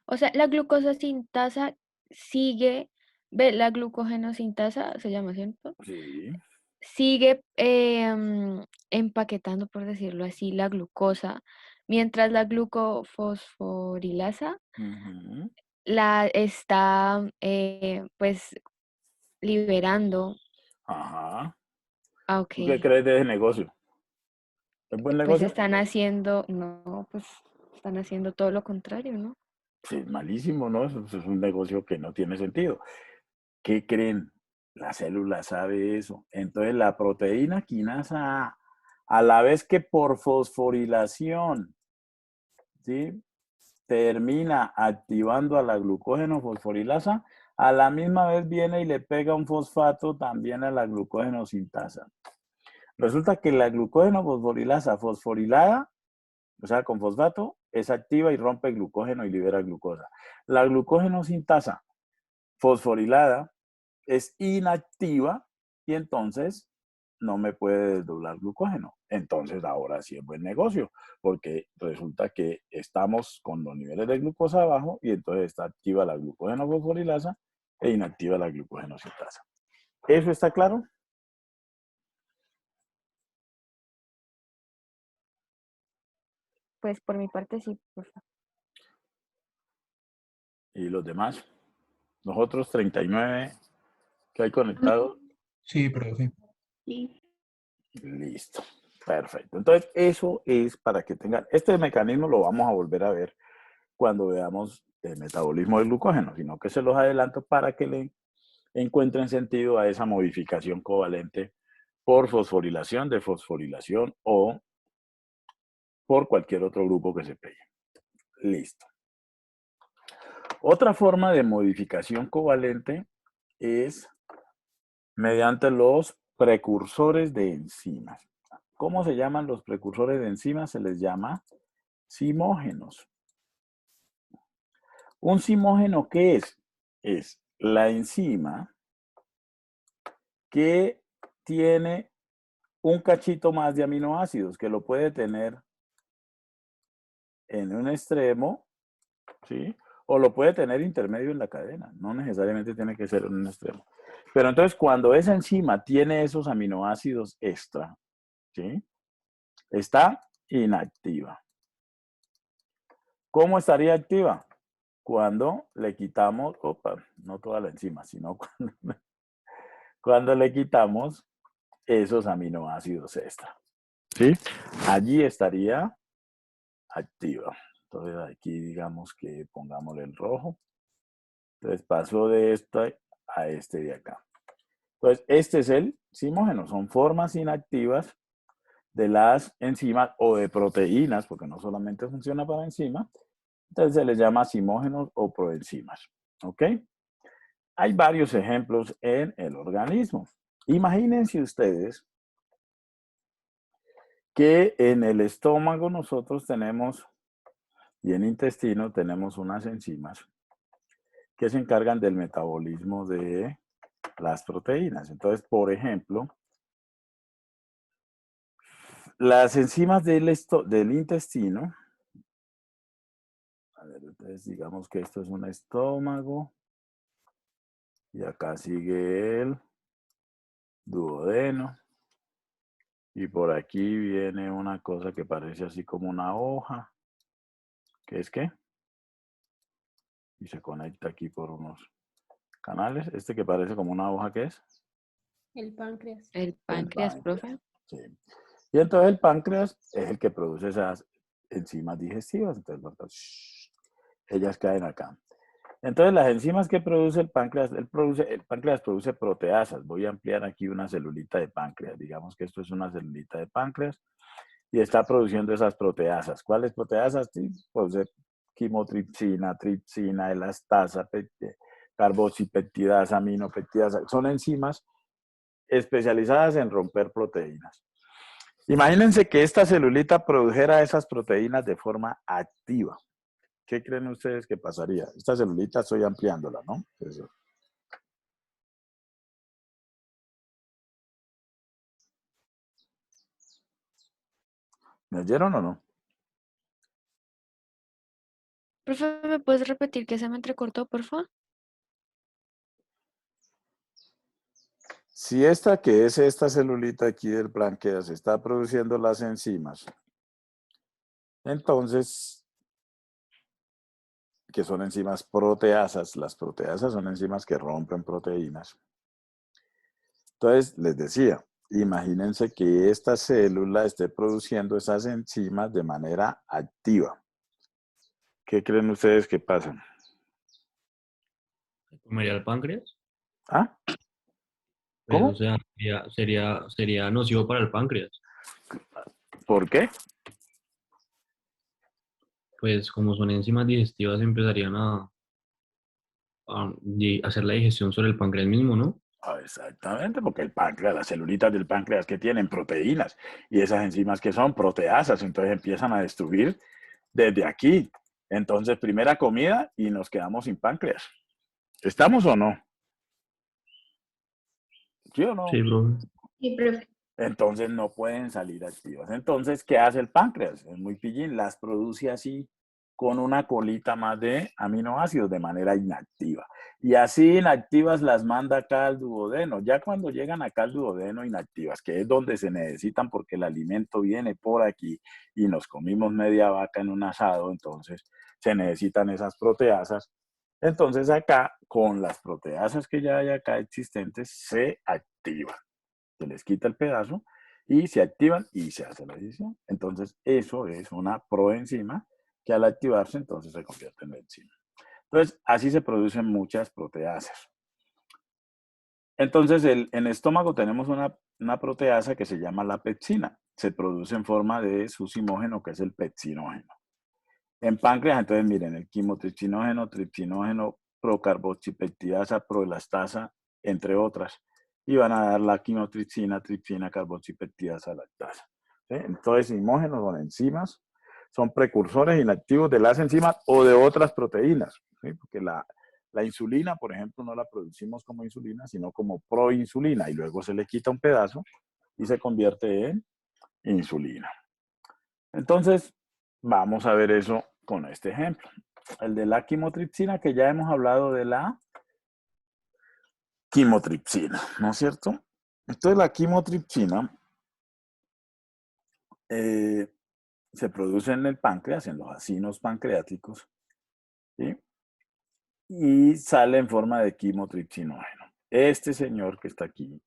O sea, la glucosa sintasa sigue, ve, la glucógeno sintasa se llama, ¿cierto? Sí. Sigue empaquetando, por decirlo así, la glucosa, mientras la glucofosforilasa Ujú. la está, pues, liberando. Ajá. Ah, ok. ¿Tú qué crees de ese negocio? ¿Es buen Pues negocio? están haciendo, no, pues están haciendo todo lo contrario, ¿no? Sí, es malísimo, ¿no? Eso es un negocio que no tiene sentido. ¿Qué creen? La célula sabe eso. Entonces, la proteína quinasa a la vez que por fosforilación, ¿sí? Termina activando a la glucógeno fosforilasa, a la misma vez viene y le pega un fosfato también a la glucógeno sintasa. Resulta que la glucógeno fosforilasa fosforilada, o sea, con fosfato, es activa y rompe glucógeno y libera glucosa. La glucógeno sintasa fosforilada es inactiva y entonces no me puede desdoblar glucógeno. Entonces ahora sí es buen negocio, porque resulta que estamos con los niveles de glucosa abajo y entonces está activa la glucógeno fosforilasa e inactiva la glucógeno sintasa. ¿Eso está claro? Pues por mi parte sí, por favor. Y los demás, nosotros 39 que hay conectados. Sí, profe. Sí. Listo. Perfecto. Entonces, eso es para que tengan, este mecanismo lo vamos a volver a ver cuando veamos el metabolismo del glucógeno, sino que se los adelanto para que le encuentren sentido a esa modificación covalente por fosforilación, desfosforilación o por cualquier otro grupo que se pegue. Listo. Otra forma de modificación covalente es mediante los precursores de enzimas. ¿Cómo se llaman los precursores de enzimas? Se les llama simógenos. ¿Un simógeno qué es? Es la enzima que tiene un cachito más de aminoácidos, que lo puede tener en un extremo, ¿sí? O lo puede tener intermedio en la cadena, no necesariamente tiene que ser en un extremo. Pero entonces cuando esa enzima tiene esos aminoácidos extra, ¿sí? Está inactiva. ¿Cómo estaría activa? Cuando le quitamos, no toda la enzima, sino cuando le quitamos esos aminoácidos extra, ¿sí? Allí estaría activa. Entonces aquí digamos que pongámosle el rojo. Entonces pasó de esta a este de acá. Entonces, este es el simógeno. Son formas inactivas de las enzimas o de proteínas, porque no solamente funciona para enzimas. Entonces, se les llama simógenos o proenzimas. ¿Ok? Hay varios ejemplos en el organismo. Imagínense ustedes que en el estómago nosotros tenemos, y en el intestino tenemos unas enzimas que se encargan del metabolismo de las proteínas. Entonces, por ejemplo, las enzimas del intestino, a ver, entonces digamos que esto es un estómago, y acá sigue el duodeno, y por aquí viene una cosa que parece así como una hoja, ¿qué es qué? Y se conecta aquí por unos canales. Este que parece como una hoja, ¿qué es? El páncreas. El páncreas, profe. Sí. Y entonces el páncreas es el que produce esas enzimas digestivas. Entonces, ellas caen acá. Entonces, las enzimas que produce el páncreas produce proteasas. Voy a ampliar aquí una celulita de páncreas. Digamos que esto es una celulita de páncreas y está produciendo esas proteasas. ¿Cuáles proteasas? Sí, produce quimotripsina, tripsina, elastasa, carboxipeptidasa, aminopeptidasa. Son enzimas especializadas en romper proteínas. Imagínense que esta celulita produjera esas proteínas de forma activa. ¿Qué creen ustedes que pasaría? Esta celulita estoy ampliándola, ¿no? Eso. ¿Me oyeron o no? Profe, ¿me puedes repetir que se me entrecortó, por favor? Si esta que es esta celulita aquí del páncreas está produciendo las enzimas, entonces, que son enzimas proteasas, las proteasas son enzimas que rompen proteínas. Entonces, les decía, imagínense que esta célula esté produciendo esas enzimas de manera activa. ¿Qué creen ustedes que pasa? ¿Comería el páncreas? ¿Ah? Pues, ¿Cómo? o sea, sería nocivo para el páncreas. ¿Por qué? Pues como son enzimas digestivas, empezarían a hacer la digestión sobre el páncreas mismo, ¿no? Exactamente, porque el páncreas, las celulitas del páncreas que tienen proteínas y esas enzimas que son proteasas, entonces empiezan a destruir desde aquí. Entonces, primera comida y nos quedamos sin páncreas. ¿Estamos o no? ¿Sí o no? Sí, profe. Sí, profe. Entonces no pueden salir activas. Entonces, ¿qué hace el páncreas? Es muy pillín, las produce así con una colita más de aminoácidos de manera inactiva. Y así inactivas las manda acá al duodeno. Ya cuando llegan acá al duodeno inactivas, que es donde se necesitan porque el alimento viene por aquí y nos comimos media vaca en un asado, entonces se necesitan esas proteasas. Entonces acá, con las proteasas que ya hay acá existentes, se activan. Se les quita el pedazo y se activan y se hace la digestión. Entonces, eso es una proenzima que al activarse, entonces se convierte en enzima. Entonces, así se producen muchas proteasas. Entonces, en el estómago tenemos una proteasa que se llama la pepsina. Se produce en forma de su simógeno, que es el pepsinógeno. En páncreas, entonces, miren, el quimotripsinógeno, tripsinógeno, procarboxipeptidasa, proelastasa, entre otras. Y van a dar la quimotripsina, tripsina, carboxipeptidasa, lactasa. ¿Sí? Entonces, simógenos son enzimas, son precursores inactivos de las enzimas o de otras proteínas. ¿Sí? Porque la insulina, por ejemplo, no la producimos como insulina, sino como proinsulina. Y luego se le quita un pedazo y se convierte en insulina. Entonces, vamos a ver eso con este ejemplo. El de la quimotripsina, que ya hemos hablado de la quimotripsina, ¿no es cierto? Entonces, la quimotripsina se produce en el páncreas, en los acinos pancreáticos, ¿sí? Y sale en forma de quimotripsinógeno. Este señor que está aquí,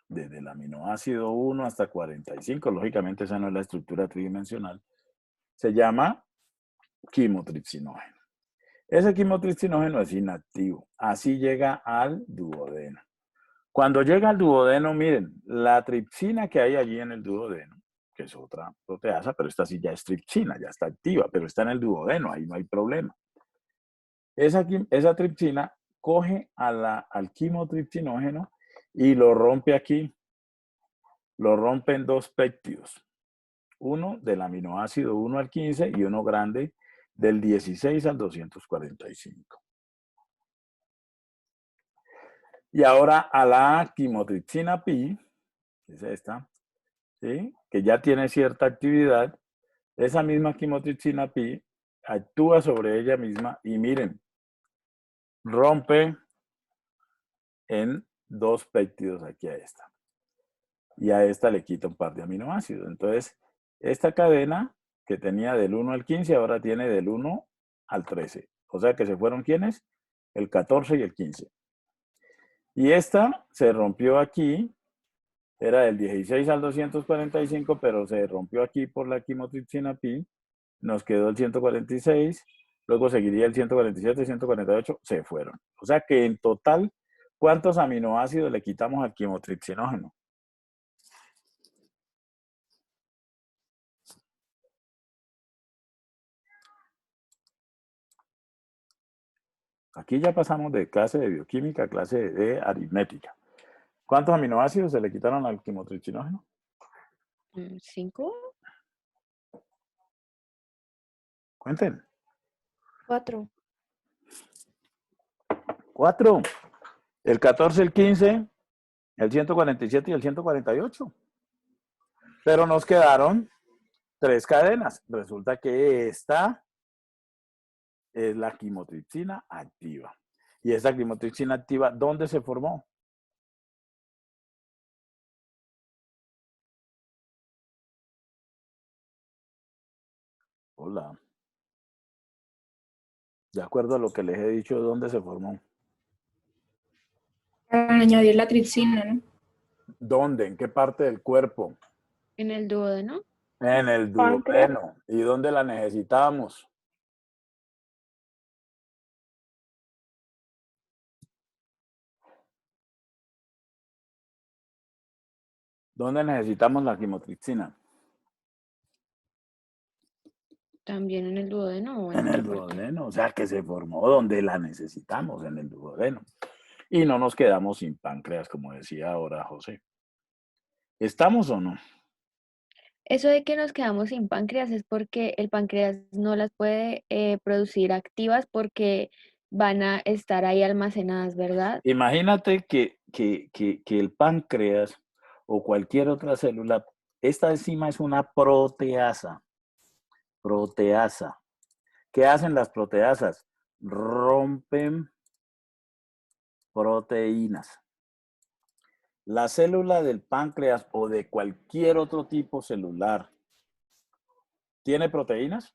desde el aminoácido 1 hasta 45, lógicamente esa no es la estructura tridimensional, se llama quimotripsinógeno. Ese quimotripsinógeno es inactivo. Así llega al duodeno. Cuando llega al duodeno, miren, la tripsina que hay allí en el duodeno, que es otra proteasa, pero esta sí ya es tripsina, ya está activa, pero está en el duodeno, ahí no hay problema. Esa tripsina coge al quimotripsinógeno y lo rompe aquí. Lo rompe en dos péptidos. Uno del aminoácido 1 al 15 y uno grande del 16 al 245. Y ahora a la quimotripsina pi, que es esta, ¿sí? Que ya tiene cierta actividad, esa misma quimotripsina pi actúa sobre ella misma y miren, rompe en dos péptidos aquí a esta. Y a esta le quita un par de aminoácidos. Entonces, esta cadena que tenía del 1 al 15 ahora tiene del 1 al 13. O sea que se fueron ¿quiénes? El 14 y el 15. Y esta se rompió aquí, era del 16 al 245, pero se rompió aquí por la quimotripsina pi. Nos quedó el 146, luego seguiría el 147 y 148, se fueron. O sea que en total, ¿cuántos aminoácidos le quitamos al quimotripsinógeno? Aquí ya pasamos de clase de bioquímica a clase de aritmética. ¿Cuántos aminoácidos se le quitaron al quimotripsinógeno? 5. Cuenten. 4. 4. El 14, el 15, el 147 y el 148. Pero nos quedaron 3 cadenas. Resulta que esta es la quimotripsina activa. Y esa quimotripsina activa, ¿dónde se formó? Hola. De acuerdo a lo que les he dicho, ¿dónde se formó? Para añadir la tripsina, ¿no? ¿Dónde? ¿En qué parte del cuerpo? En el duodeno. En el Páncreas. duodeno. ¿Y dónde la necesitamos? ¿Dónde necesitamos la quimotripsina? También en el duodeno o en En otra el parte. duodeno. O sea, que se formó donde la necesitamos, en el duodeno. Y no nos quedamos sin páncreas, como decía ahora José. ¿Estamos o no? Eso de que nos quedamos sin páncreas es porque el páncreas no las puede producir activas porque van a estar ahí almacenadas, ¿verdad? Imagínate que el páncreas o cualquier otra célula, esta enzima es una proteasa. Proteasa. ¿Qué hacen las proteasas? Rompen proteínas. La célula del páncreas o de cualquier otro tipo celular, ¿tiene proteínas?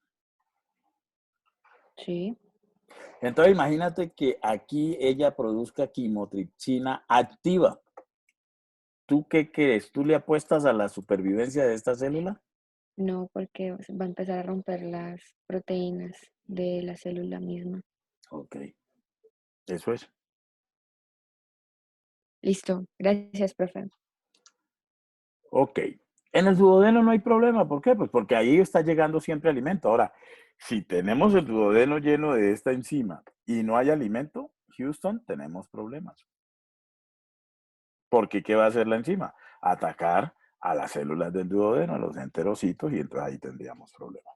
Sí. Entonces imagínate que aquí ella produzca quimotripsina activa. ¿Tú qué crees? ¿Tú le apuestas a la supervivencia de esta célula? No, porque va a empezar a romper las proteínas de la célula misma. Ok, eso es. Listo. Gracias, profe. Ok. En el duodeno no hay problema. ¿Por qué? Pues porque ahí está llegando siempre alimento. Ahora, si tenemos el duodeno lleno de esta enzima y no hay alimento, Houston, tenemos problemas. Porque ¿qué va a hacer la enzima? Atacar a las células del duodeno, a los enterocitos, y entonces ahí tendríamos problemas.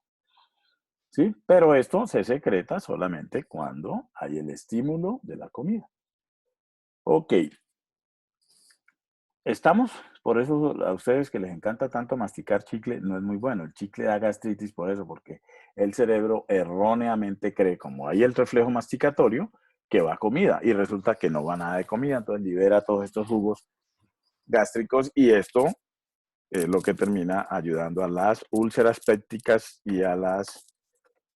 ¿Sí? Pero esto se secreta solamente cuando hay el estímulo de la comida. Ok. ¿Estamos? Por eso a ustedes que les encanta tanto masticar chicle, no es muy bueno. El chicle da gastritis por eso, porque el cerebro erróneamente cree, como hay el reflejo masticatorio, que va comida y resulta que no va nada de comida, entonces libera todos estos jugos gástricos y esto es lo que termina ayudando a las úlceras pépticas y a las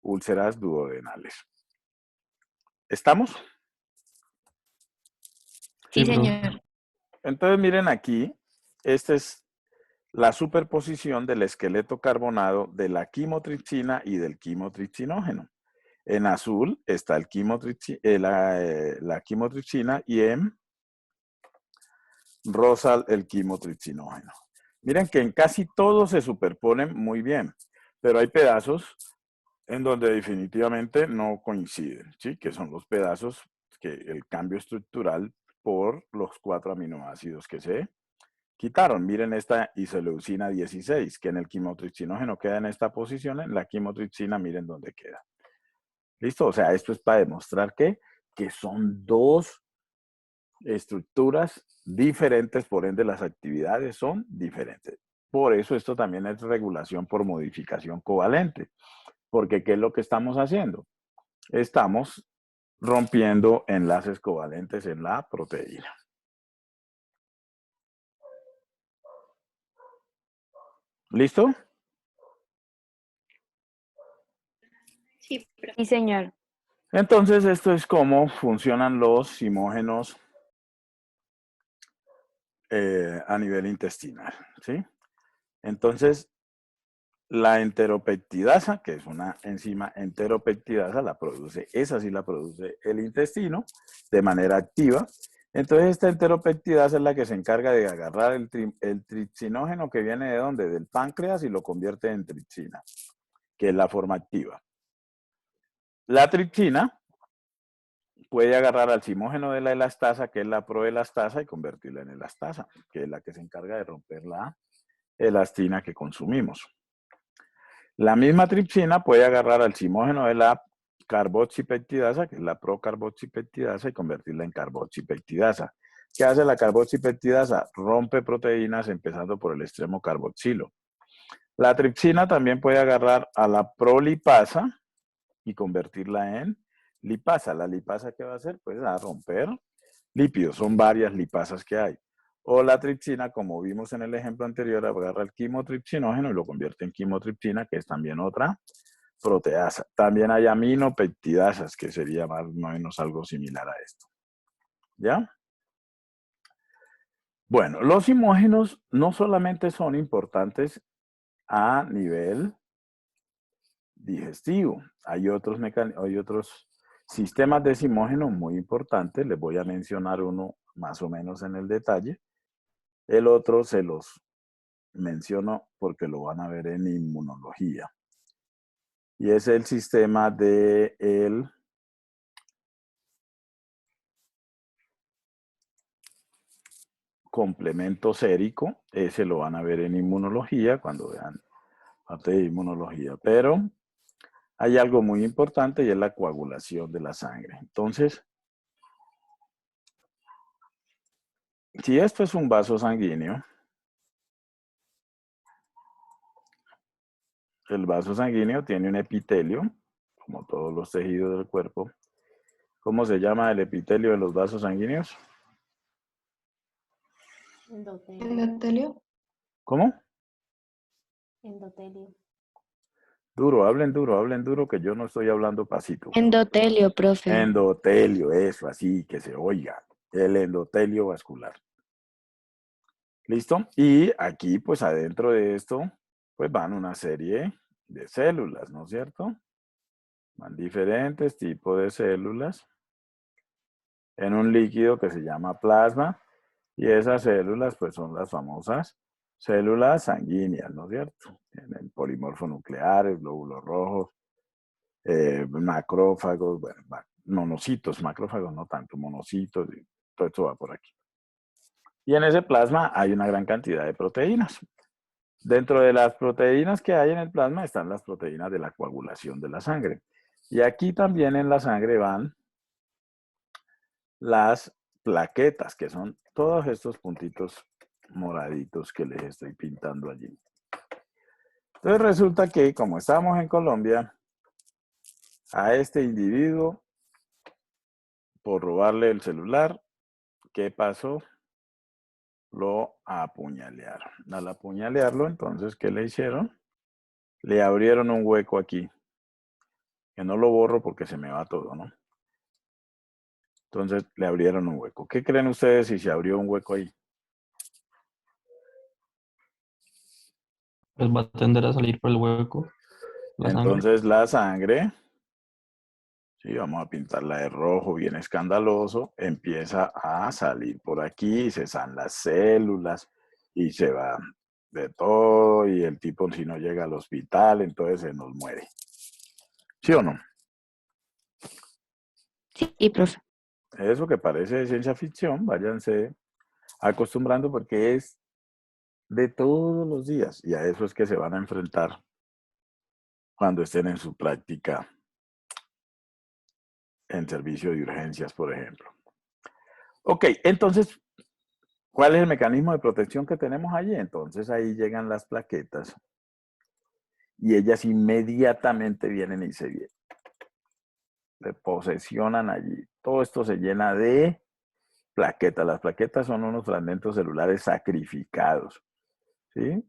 úlceras duodenales. ¿Estamos? Sí, Sí, profe. señor. Entonces miren aquí, esta es la superposición del esqueleto carbonado de la quimotripsina y del quimotripsinógeno. En azul está el la quimotripsina y en rosa el quimotripsinógeno. Miren que en casi todos se superponen muy bien, pero hay pedazos en donde definitivamente no coinciden, ¿sí? Que son los pedazos que el cambio estructural por los 4 aminoácidos que se quitaron. Miren esta isoleucina 16, que en el quimotripsinógeno queda en esta posición, en la quimotripsina miren dónde queda. ¿Listo? O sea, esto es para demostrar que son dos estructuras diferentes, por ende las actividades son diferentes. Por eso esto también es regulación por modificación covalente. Porque ¿qué es lo que estamos haciendo? Estamos rompiendo enlaces covalentes en la proteína. ¿Listo? Sí, profe. Sí, señor. Entonces, esto es cómo funcionan los simógenos a nivel intestinal, ¿sí? Entonces, la enteropeptidasa, que es una enzima enteropeptidasa, esa sí la produce el intestino de manera activa. Entonces, esta enteropeptidasa es la que se encarga de agarrar el tripsinógeno que viene ¿de dónde? Del páncreas y lo convierte en tripsina, que es la forma activa. La tripsina puede agarrar al simógeno de la elastasa, que es la proelastasa, y convertirla en elastasa, que es la que se encarga de romper la elastina que consumimos. La misma tripsina puede agarrar al simógeno de la carboxipeptidasa, que es la procarboxipeptidasa, y convertirla en carboxipeptidasa. ¿Qué hace la carboxipeptidasa? Rompe proteínas empezando por el extremo carboxilo. La tripsina también puede agarrar a la prolipasa y convertirla en lipasa. ¿La lipasa qué va a hacer? Pues a romper lípidos. Son varias lipasas que hay. O la tripsina, como vimos en el ejemplo anterior, agarra el quimotripsinógeno y lo convierte en quimotripsina, que es también otra proteasa. También hay aminopeptidasas, que sería más o menos algo similar a esto. ¿Ya? Bueno, los simógenos no solamente son importantes a nivel digestivo, hay otros sistemas de simógenos muy importantes. Les voy a mencionar uno más o menos en el detalle. El otro se los menciono porque lo van a ver en inmunología. Y es el sistema de el complemento sérico. Ese lo van a ver en inmunología cuando vean parte de inmunología. Pero hay algo muy importante y es la coagulación de la sangre. Entonces, si esto es un vaso sanguíneo, el vaso sanguíneo tiene un epitelio, como todos los tejidos del cuerpo. ¿Cómo se llama el epitelio de los vasos sanguíneos? Endotelio. ¿Cómo? Endotelio. Duro, hablen duro, que yo no estoy hablando pasito. Endotelio, profe. Endotelio, eso, así, que se oiga. El endotelio vascular. ¿Listo? Y aquí, pues adentro de esto, pues van una serie de células, ¿no es cierto? Van diferentes tipos de células en un líquido que se llama plasma, y esas células, pues son las famosas células sanguíneas, ¿no es cierto? Tienen polimorfos nucleares, glóbulos rojos, macrófagos, bueno, monocitos, macrófagos no tanto, monocitos, y todo esto va por aquí. Y en ese plasma hay una gran cantidad de proteínas. Dentro de las proteínas que hay en el plasma están las proteínas de la coagulación de la sangre. Y aquí también en la sangre van las plaquetas, que son todos estos puntitos moraditos que les estoy pintando allí. Entonces resulta que, como estamos en Colombia, a este individuo, por robarle el celular, ¿qué pasó? Lo apuñalearon. Al apuñalearlo, entonces, ¿qué le hicieron? Le abrieron un hueco aquí, que no lo borro porque se me va todo, ¿no? Entonces, le abrieron un hueco. ¿Qué creen ustedes si se abrió un hueco ahí? Pues va a tender a salir por el hueco la sangre. Entonces, la sangre Sí, vamos a pintarla de rojo, bien escandaloso. Empieza a salir por aquí, cesan las células y se va de todo. Y el tipo, si no llega al hospital, entonces se nos muere. ¿Sí o no? Sí, profe. Eso que parece de ciencia ficción, váyanse acostumbrando porque es de todos los días. Y a eso es que se van a enfrentar cuando estén en su práctica en servicio de urgencias, por ejemplo. Ok, entonces, ¿cuál es el mecanismo de protección que tenemos allí? Entonces ahí llegan las plaquetas y ellas inmediatamente vienen y se posesionan allí. Todo esto se llena de plaquetas. Las plaquetas son unos fragmentos celulares sacrificados, ¿sí?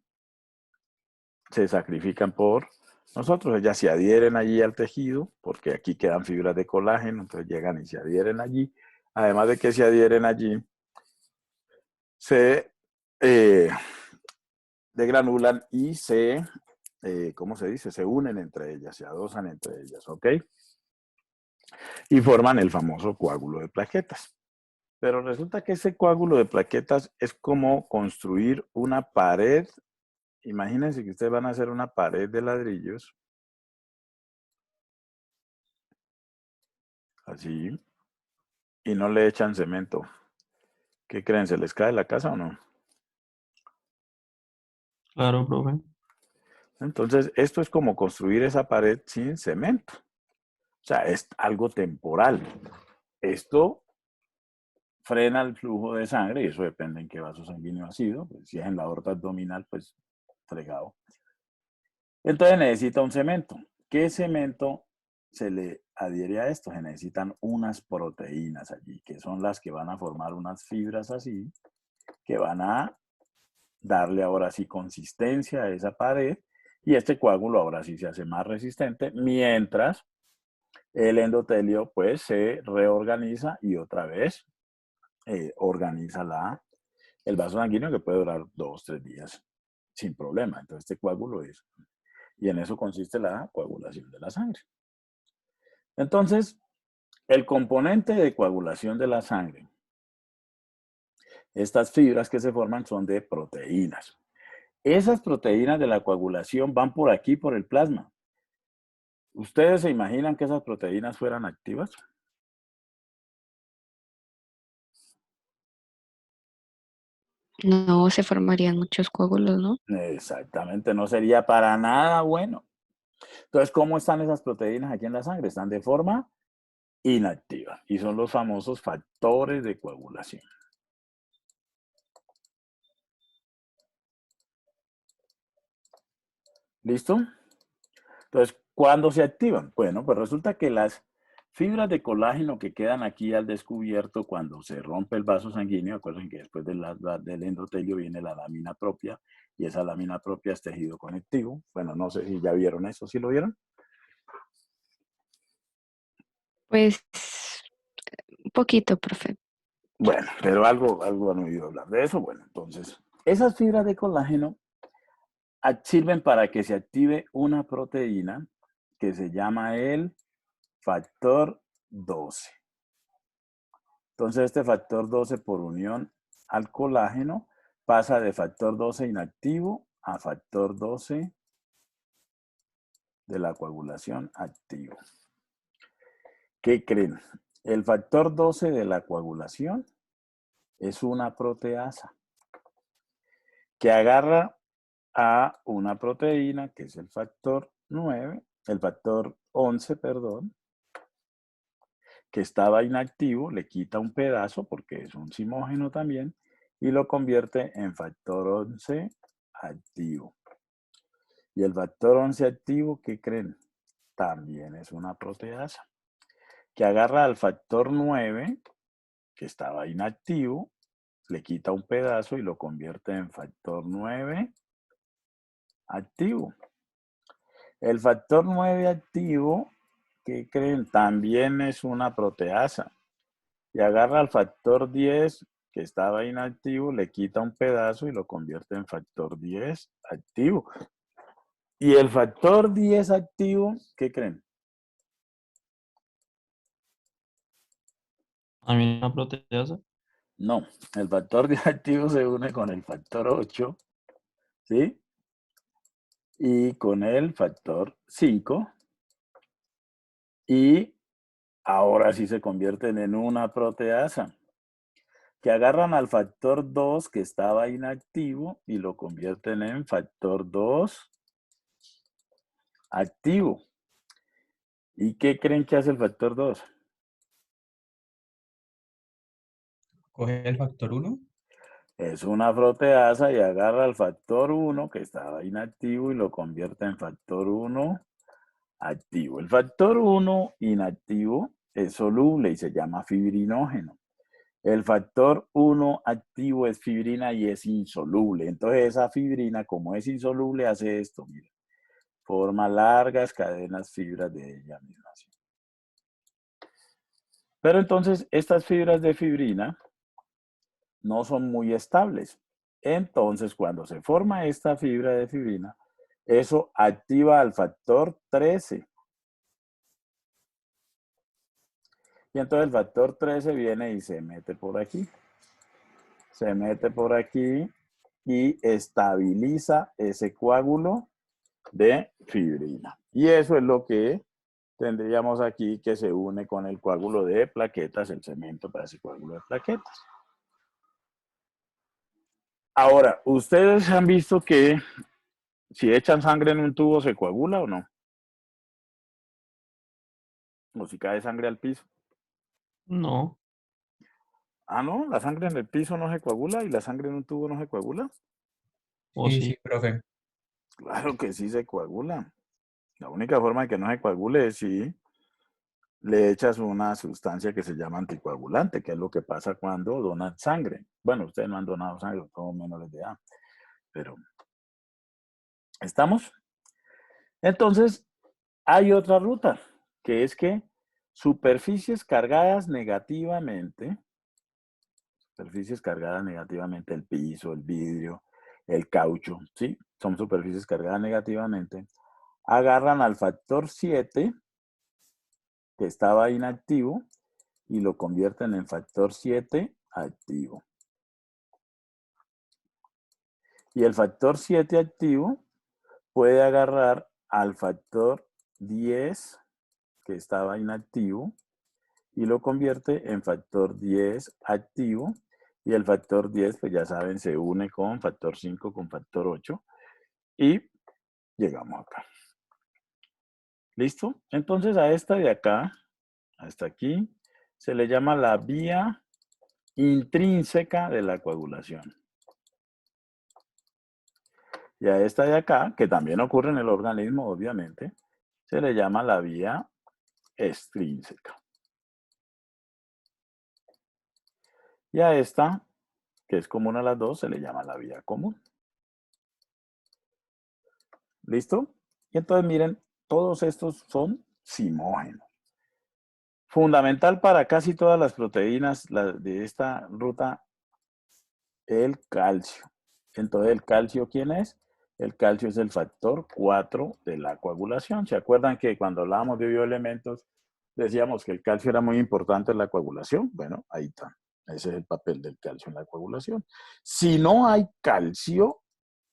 Se sacrifican por nosotros, ellas se adhieren allí al tejido, porque aquí quedan fibras de colágeno, entonces llegan y se adhieren allí. Además de que se adhieren allí, se degranulan y ¿cómo se dice? Se unen entre ellas, se adosan entre ellas, ¿ok? Y forman el famoso coágulo de plaquetas. Pero resulta que ese coágulo de plaquetas es como construir una pared. Imagínense que ustedes van a hacer una pared de ladrillos, así, y no le echan cemento. ¿Qué creen? ¿Se les cae la casa o no? Claro, profe. Entonces, esto es como construir esa pared sin cemento. O sea, es algo temporal. Esto frena el flujo de sangre y eso depende en qué vaso sanguíneo ha sido. Pues, si es en la aorta abdominal, pues fregado. Entonces necesita un cemento. ¿Qué cemento se le adhiere a esto? Se necesitan unas proteínas allí, que son las que van a formar unas fibras así, que van a darle ahora sí consistencia a esa pared y este coágulo ahora sí se hace más resistente, mientras el endotelio pues se reorganiza y otra vez organiza el vaso sanguíneo que puede durar 2-3 días sin problema. Entonces este coágulo es, y en eso consiste la coagulación de la sangre. Entonces, el componente de coagulación de la sangre, estas fibras que se forman son de proteínas. Esas proteínas de la coagulación van por aquí, por el plasma. ¿Ustedes se imaginan que esas proteínas fueran activas? No se formarían muchos coágulos, ¿no? Exactamente, no sería para nada bueno. Entonces, ¿cómo están esas proteínas aquí en la sangre? Están de forma inactiva y son los famosos factores de coagulación. ¿Listo? Entonces, ¿cuándo se activan? Bueno, pues resulta que las fibras de colágeno que quedan aquí al descubierto cuando se rompe el vaso sanguíneo, acuérdense que después del endotelio viene la lámina propia y esa lámina propia es tejido conectivo. Bueno, no sé si ya vieron eso, ¿sí lo vieron? Pues un poquito, profe. Bueno, pero algo han oído hablar de eso. Bueno, entonces, esas fibras de colágeno sirven para que se active una proteína que se llama el factor 12. Entonces, este factor 12 por unión al colágeno pasa de factor 12 inactivo a factor 12 de la coagulación activo. ¿Qué creen? El factor 12 de la coagulación es una proteasa que agarra a una proteína que es el factor 9, el factor 11, perdón, que estaba inactivo, le quita un pedazo porque es un simógeno también y lo convierte en factor 11 activo. Y el factor 11 activo, ¿qué creen? También es una proteasa que agarra al factor 9, que estaba inactivo, le quita un pedazo y lo convierte en factor 9 activo. El factor 9 activo, ¿qué creen? También es una proteasa. Y agarra al factor 10, que estaba inactivo, le quita un pedazo y lo convierte en factor 10 activo. Y el factor 10 activo, ¿qué creen? ¿También una proteasa? No, el factor 10 activo se une con el factor 8, ¿sí? Y con el factor 5. Y ahora sí se convierten en una proteasa, que agarran al factor 2 que estaba inactivo y lo convierten en factor 2 activo. ¿Y qué creen que hace el factor 2? Coge el factor 1. Es una proteasa y agarra al factor 1 que estaba inactivo y lo convierte en factor 1 activo. El factor 1 inactivo es soluble y se llama fibrinógeno. El factor 1 activo es fibrina y es insoluble. Entonces esa fibrina, como es insoluble, hace esto, mira. Forma largas cadenas fibras de ella misma. ¿Sí? Pero entonces estas fibras de fibrina no son muy estables. Entonces cuando se forma esta fibra de fibrina, eso activa al factor 13. Y entonces el factor 13 viene y se mete por aquí. Se mete por aquí y estabiliza ese coágulo de fibrina. Y eso es lo que tendríamos aquí que se une con el coágulo de plaquetas, el cemento para ese coágulo de plaquetas. Ahora, ¿ustedes han visto que si echan sangre en un tubo se coagula o no? O si cae sangre al piso. No. Ah, no, la sangre en el piso no se coagula y la sangre en un tubo no se coagula. ¿O Sí, sí? sí, profe. Claro que sí se coagula. La única forma de que no se coagule es si le echas una sustancia que se llama anticoagulante, que es lo que pasa cuando donan sangre. Bueno, ustedes no han donado sangre, son menores de edad, pero ¿estamos? Entonces, hay otra ruta, que es que superficies cargadas negativamente, el piso, el vidrio, el caucho, ¿sí? Son superficies cargadas negativamente, agarran al factor 7, que estaba inactivo, y lo convierten en factor 7 activo. Y el factor 7 activo puede agarrar al factor 10 que estaba inactivo y lo convierte en factor 10 activo. Y el factor 10, pues ya saben, se une con factor 5, con factor 8 y llegamos acá. ¿Listo? Entonces a esta de acá, hasta aquí, se le llama la vía intrínseca de la coagulación. Y a esta de acá, que también ocurre en el organismo, obviamente, se le llama la vía extrínseca. Y a esta, que es común a las dos, se le llama la vía común. ¿Listo? Y entonces miren, todos estos son simógenos. Fundamental para casi todas las proteínas de esta ruta, el calcio. Entonces, ¿el calcio quién es? El calcio es el factor 4 de la coagulación. ¿Se acuerdan que cuando hablábamos de bioelementos decíamos que el calcio era muy importante en la coagulación? Bueno, ahí está. Ese es el papel del calcio en la coagulación. Si no hay calcio,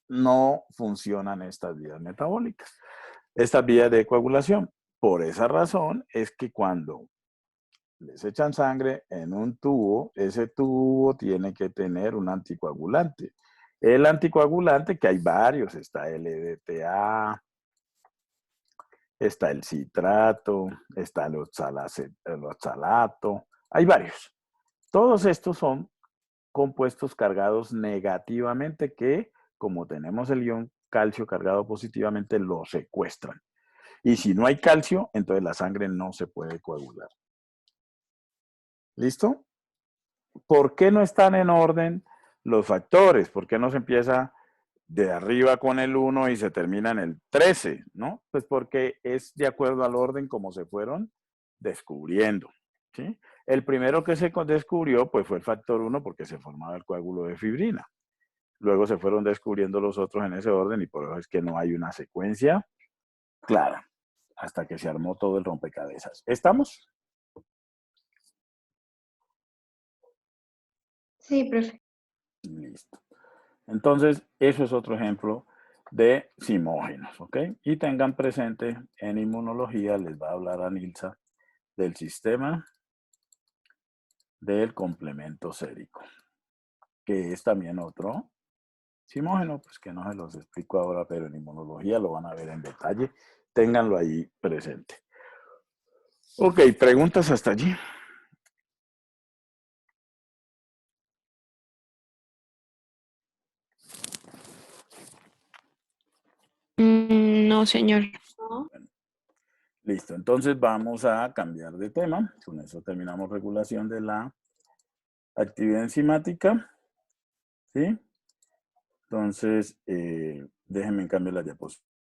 no funcionan estas vías metabólicas, estas vías de coagulación. Por esa razón es que cuando les echan sangre en un tubo, ese tubo tiene que tener un anticoagulante. El anticoagulante, que hay varios, está el EDTA, está el citrato, está el oxalato, hay varios. Todos estos son compuestos cargados negativamente que, como tenemos el ion calcio cargado positivamente, lo secuestran. Y si no hay calcio, entonces la sangre no se puede coagular. ¿Listo? ¿Por qué no están en orden los factores? ¿Por qué no se empieza de arriba con el 1 y se termina en el 13? ¿No? Pues porque es de acuerdo al orden como se fueron descubriendo. ¿Sí? El primero que se descubrió pues fue el factor 1 porque se formaba el coágulo de fibrina. Luego se fueron descubriendo los otros en ese orden y por eso es que no hay una secuencia clara hasta que se armó todo el rompecabezas. ¿Estamos? Sí, profe. Listo. Entonces, eso es otro ejemplo de simógenos, ¿ok? Y tengan presente, en inmunología les va a hablar a Nilsa del sistema del complemento sérico, que es también otro simógeno, pues que no se los explico ahora, pero en inmunología lo van a ver en detalle. Ténganlo ahí presente. Ok, preguntas hasta allí. No, señor. Listo, entonces vamos a cambiar de tema. Con eso terminamos regulación de la actividad enzimática. ¿Sí? Entonces, déjenme en cambio la diapositiva.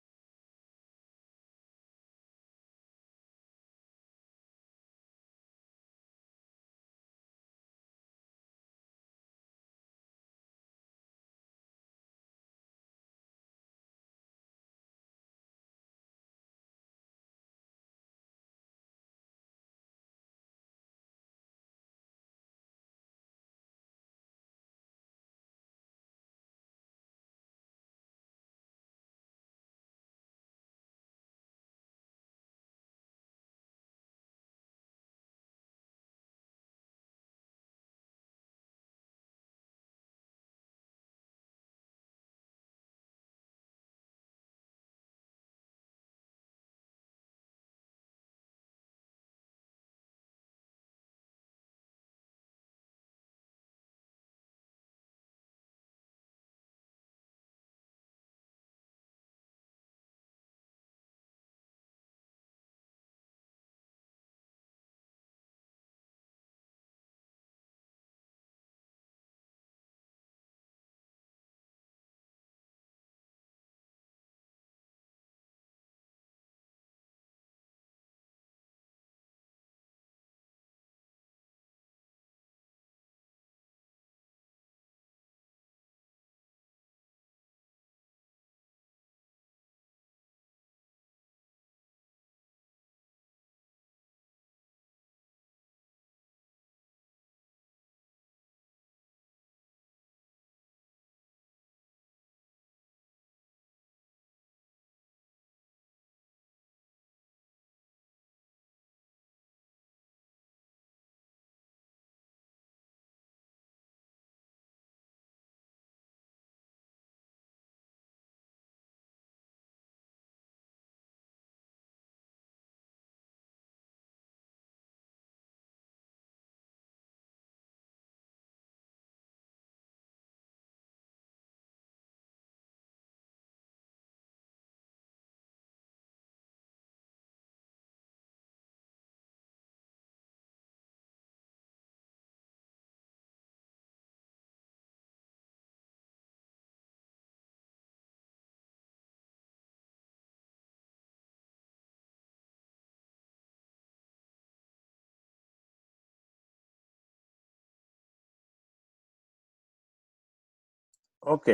Ok,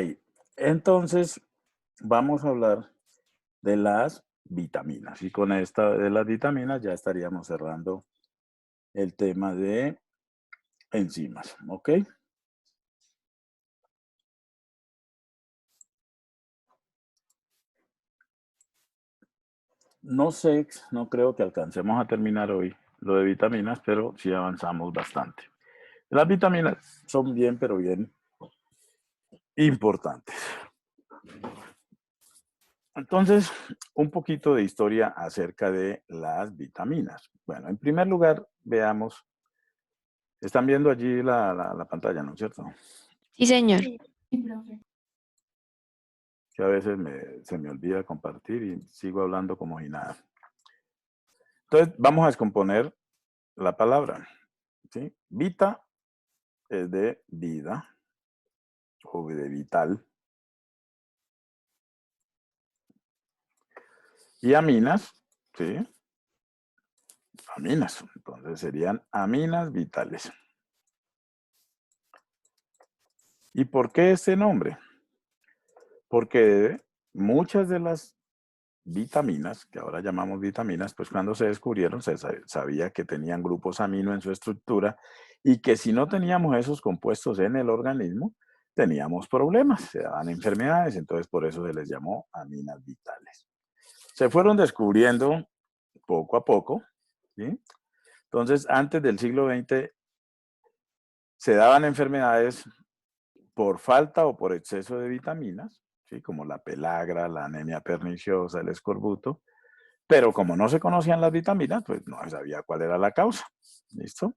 entonces vamos a hablar de las vitaminas. Y con esta de las vitaminas ya estaríamos cerrando el tema de enzimas, ¿ok? No sé, no creo que alcancemos a terminar hoy lo de vitaminas, pero sí avanzamos bastante. Las vitaminas son bien, pero bien importantes. Entonces, un poquito de historia acerca de las vitaminas. Bueno, en primer lugar, veamos, están viendo allí la pantalla, ¿no es cierto? Sí, señor. Sí, profe. Que a veces se me olvida compartir y sigo hablando como si nada. Entonces, vamos a descomponer la palabra, ¿sí? Vita es de vida o de vital. Y aminas, ¿sí? Aminas. Entonces serían aminas vitales. ¿Y por qué ese nombre? Porque muchas de las vitaminas, que ahora llamamos vitaminas, pues cuando se descubrieron se sabía que tenían grupos amino en su estructura y que si no teníamos esos compuestos en el organismo, teníamos problemas, se daban enfermedades, entonces por eso se les llamó aminas vitales. Se fueron descubriendo poco a poco, ¿sí? Entonces, antes del siglo XX se daban enfermedades por falta o por exceso de vitaminas, ¿sí? Como la pelagra, la anemia perniciosa, el escorbuto, pero como no se conocían las vitaminas, pues no se sabía cuál era la causa. ¿Listo?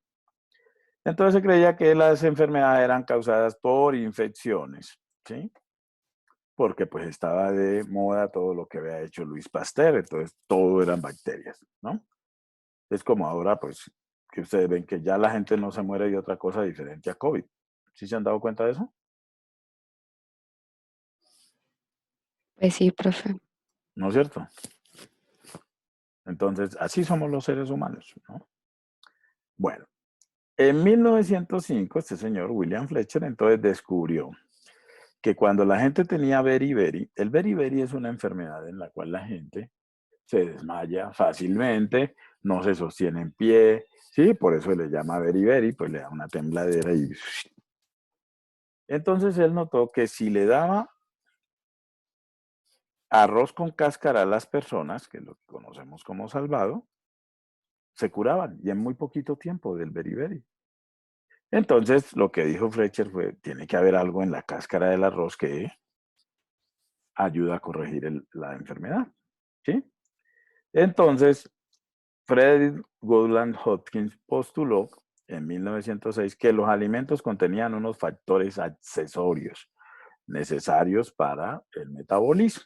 Entonces se creía que las enfermedades eran causadas por infecciones, ¿sí? Porque pues estaba de moda todo lo que había hecho Luis Pasteur, entonces todo eran bacterias, ¿no? Es como ahora, pues, que ustedes ven que ya la gente no se muere de otra cosa diferente a COVID. ¿Sí se han dado cuenta de eso? Pues sí, profe. ¿No es cierto? Entonces, así somos los seres humanos, ¿no? Bueno, en 1905, este señor, William Fletcher, entonces descubrió que cuando la gente tenía beriberi, el beriberi es una enfermedad en la cual la gente se desmaya fácilmente, no se sostiene en pie, ¿sí? Por eso le llama beriberi, pues le da una tembladera y... Entonces él notó que si le daba arroz con cáscara a las personas, que es lo que conocemos como salvado, se curaban y en muy poquito tiempo del beriberi. Entonces lo que dijo Fletcher fue, tiene que haber algo en la cáscara del arroz que ayuda a corregir la enfermedad, ¿sí? Entonces, Frederick Woodland Hopkins postuló en 1906 que los alimentos contenían unos factores accesorios necesarios para el metabolismo.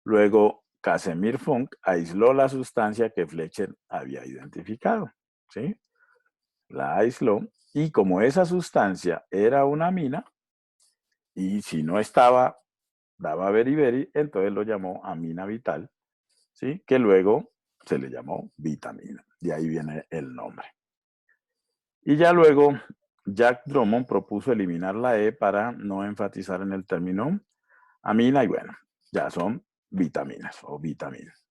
Luego, Casimir Funk aisló la sustancia que Fletcher había identificado, ¿sí? La aisló y como esa sustancia era una amina y si no estaba, daba beriberi, entonces lo llamó amina vital, ¿sí? Que luego se le llamó vitamina. De ahí viene el nombre. Y ya luego, Jack Drummond propuso eliminar la E para no enfatizar en el término amina y bueno, ya son vitaminas o vitaminas.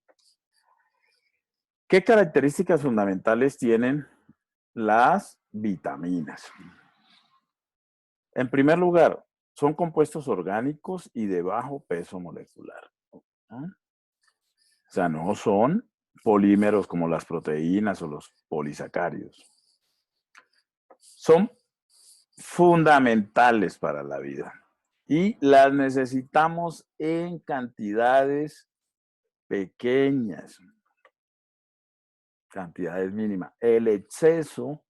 ¿Qué características fundamentales tienen las vitaminas? En primer lugar, son compuestos orgánicos y de bajo peso molecular, ¿no? O sea, no son polímeros como las proteínas o los polisacáridos. Son fundamentales para la vida y las necesitamos en cantidades pequeñas, cantidades mínimas. El exceso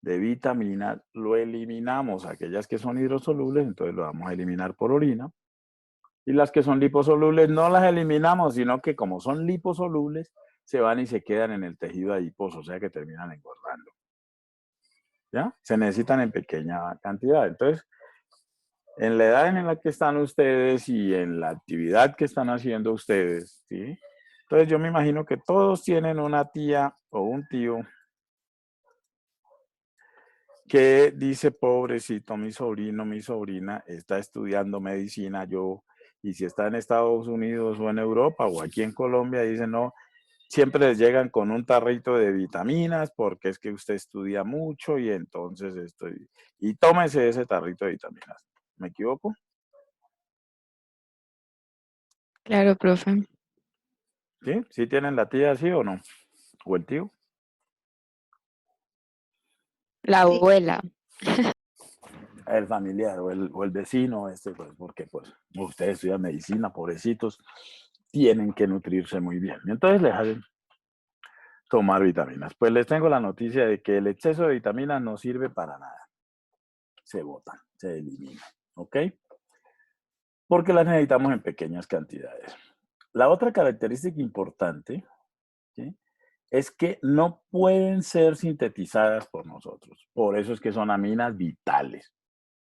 de vitaminas lo eliminamos, aquellas que son hidrosolubles, entonces lo vamos a eliminar por orina. Y las que son liposolubles no las eliminamos, sino que como son liposolubles, se van y se quedan en el tejido adiposo, o sea que terminan engordando. ¿Ya? Se necesitan en pequeña cantidad. Entonces, en la edad en la que están ustedes y en la actividad que están haciendo ustedes, ¿sí? Entonces yo me imagino que todos tienen una tía o un tío que dice, pobrecito, mi sobrino, mi sobrina está estudiando medicina, y si está en Estados Unidos o en Europa o aquí en Colombia, dicen, no, siempre les llegan con un tarrito de vitaminas porque es que usted estudia mucho y entonces y tómese ese tarrito de vitaminas. ¿Me equivoco? Claro, profe. ¿Sí? ¿Sí tienen la tía así o no? ¿O el tío? La Sí. abuela. El familiar o el vecino, pues, porque pues ustedes estudian medicina, pobrecitos, tienen que nutrirse muy bien. Entonces les hacen tomar vitaminas. Pues les tengo la noticia de que el exceso de vitaminas no sirve para nada. Se botan, se eliminan, ¿ok? Porque las necesitamos en pequeñas cantidades. La otra característica importante, ¿sí?, es que no pueden ser sintetizadas por nosotros. Por eso es que son aminas vitales,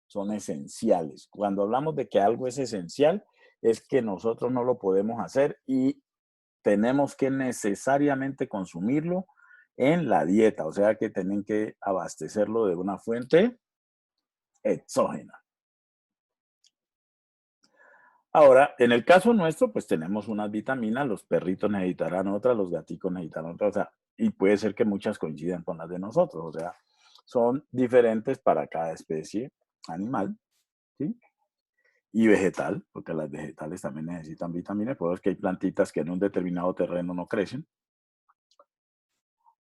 son esenciales. Cuando hablamos de que algo es esencial, es que nosotros no lo podemos hacer y tenemos que necesariamente consumirlo en la dieta, o sea que tienen que abastecerlo de una fuente exógena. Ahora, en el caso nuestro, pues tenemos unas vitaminas, los perritos necesitarán otras, los gaticos necesitarán otras, o sea, y puede ser que muchas coincidan con las de nosotros, o sea, son diferentes para cada especie animal, ¿sí? Y vegetal, porque las vegetales también necesitan vitaminas, por eso es que hay plantitas que en un determinado terreno no crecen.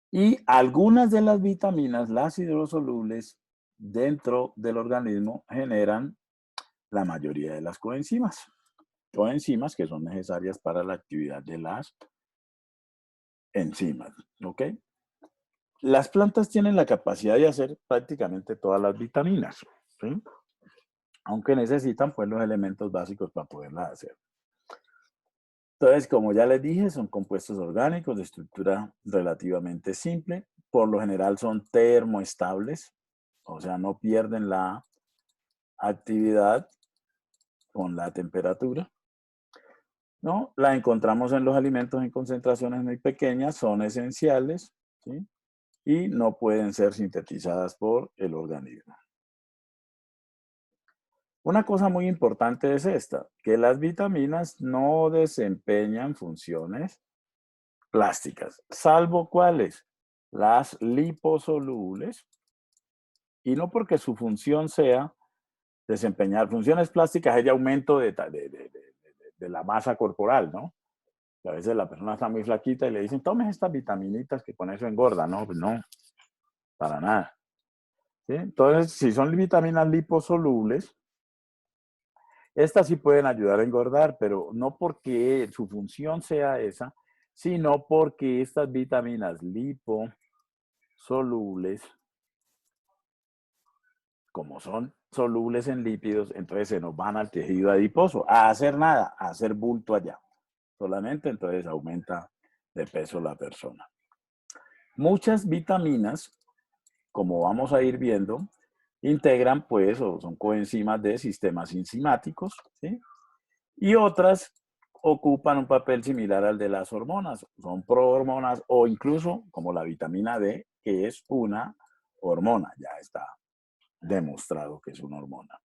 Y algunas de las vitaminas, las hidrosolubles, dentro del organismo generan la mayoría de las coenzimas. Coenzimas que son necesarias para la actividad de las enzimas, ¿ok? Las plantas tienen la capacidad de hacer prácticamente todas las vitaminas, ¿sí? Aunque necesitan pues los elementos básicos para poderlas hacer. Entonces, como ya les dije, son compuestos orgánicos de estructura relativamente simple. Por lo general son termoestables, o sea, no pierden la actividad con la temperatura, ¿no? La encontramos en los alimentos en concentraciones muy pequeñas, son esenciales, ¿sí? Y no pueden ser sintetizadas por el organismo. Una cosa muy importante es esta, que las vitaminas no desempeñan funciones plásticas, salvo cuáles, las liposolubles, y no porque su función sea desempeñar funciones plásticas, hay aumento de la masa corporal, ¿no? Y a veces la persona está muy flaquita y le dicen, tomes estas vitaminitas que con eso engorda. No, pues no, para nada. ¿Sí? Entonces, si son vitaminas liposolubles, estas sí pueden ayudar a engordar, pero no porque su función sea esa, sino porque estas vitaminas liposolubles, como son solubles en lípidos, entonces se nos van al tejido adiposo, a hacer nada, a hacer bulto allá. Solamente entonces aumenta de peso la persona. Muchas vitaminas, como vamos a ir viendo, integran pues o son coenzimas de sistemas enzimáticos, ¿sí? Y otras ocupan un papel similar al de las hormonas, son prohormonas o incluso como la vitamina D, que es una hormona, ya está demostrado que es una hormona.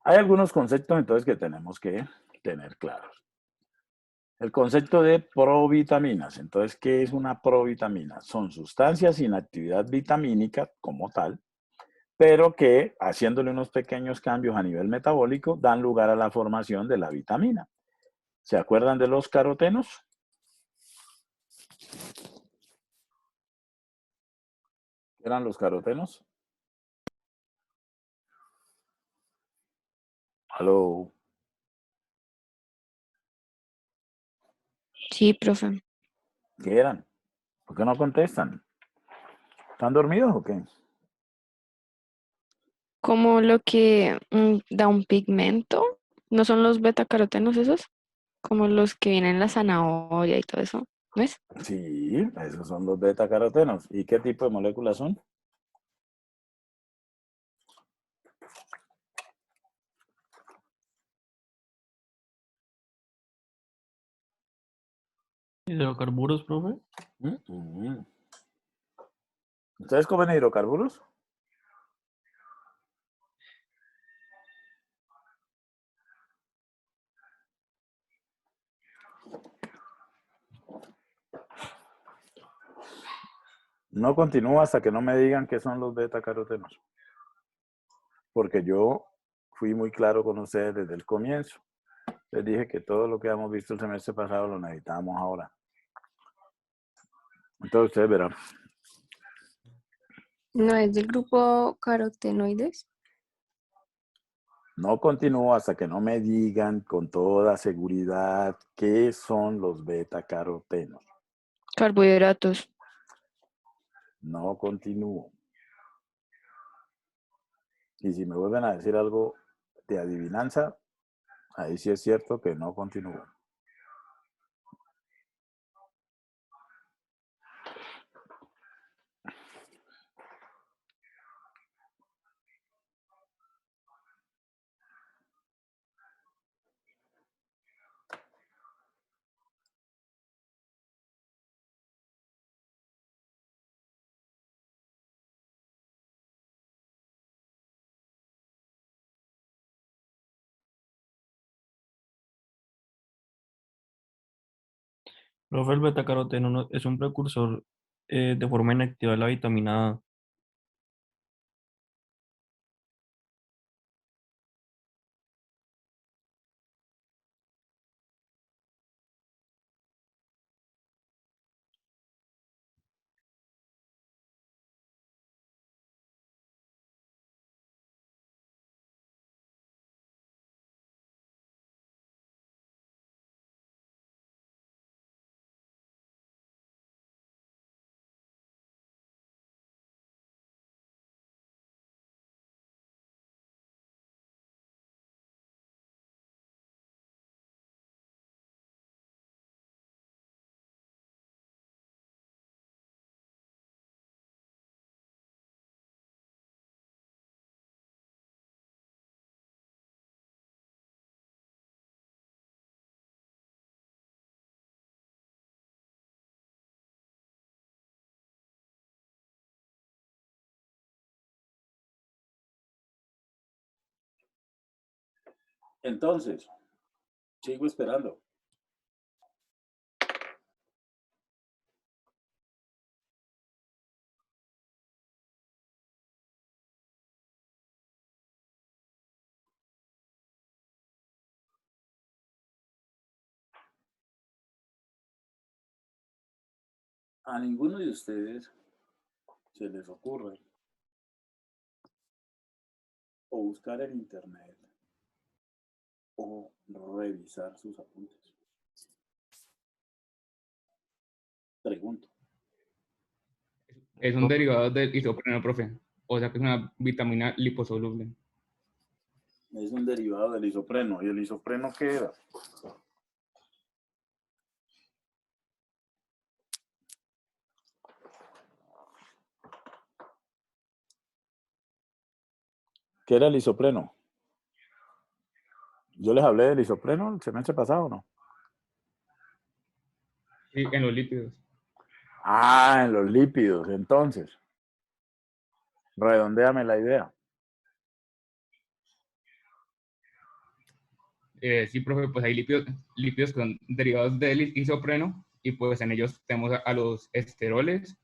Hay algunos conceptos entonces que tenemos que tener claros. El concepto de provitaminas. Entonces, ¿qué es una provitamina? Son sustancias sin actividad vitamínica como tal, pero que haciéndole unos pequeños cambios a nivel metabólico dan lugar a la formación de la vitamina. ¿Se acuerdan de los carotenos? ¿Qué eran los carotenos? ¿Aló? Sí, profe. ¿Qué eran? ¿Por qué no contestan? ¿Están dormidos o qué? Como lo que da un pigmento, ¿no son los betacarotenos esos? Como los que vienen en la zanahoria y todo eso, ¿no es? Sí, esos son los betacarotenos. ¿Y qué tipo de moléculas son? Hidrocarburos, profe. ¿Ustedes comen hidrocarburos? No continúo hasta que no me digan qué son los betacarotenos. Porque yo fui muy claro con ustedes desde el comienzo. Les dije que todo lo que hemos visto el semestre pasado lo necesitábamos ahora. Entonces ustedes verán. ¿No es del grupo carotenoides? No continúo hasta que no me digan con toda seguridad qué son los betacarotenos. Carbohidratos. No continúo. Y si me vuelven a decir algo de adivinanza, ahí sí es cierto que no continúo. Profe, el betacaroteno es un precursor de forma inactiva de la vitamina A. Entonces, sigo esperando. A ninguno de ustedes se les ocurre o buscar en internet o revisar sus apuntes. Pregunto. Es un derivado del isopreno, profe. O sea que es una vitamina liposoluble. Es un derivado del isopreno. ¿Y el isopreno qué era? ¿Qué era el isopreno? Yo les hablé del isopreno el semestre pasado, ¿no? Sí, en los lípidos. Ah, en los lípidos, entonces. Redondéame la idea. Sí, profe, pues hay lípidos que son derivados del isopreno y pues en ellos tenemos a los esteroles,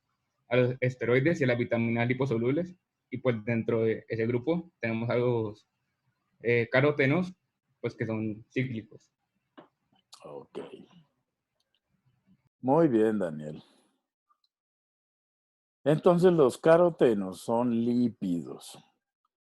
a los esteroides y a las vitaminas liposolubles. Y pues dentro de ese grupo tenemos a los carotenos, pues que son cíclicos. Ok. Muy bien, Daniel. Entonces los carotenos son lípidos.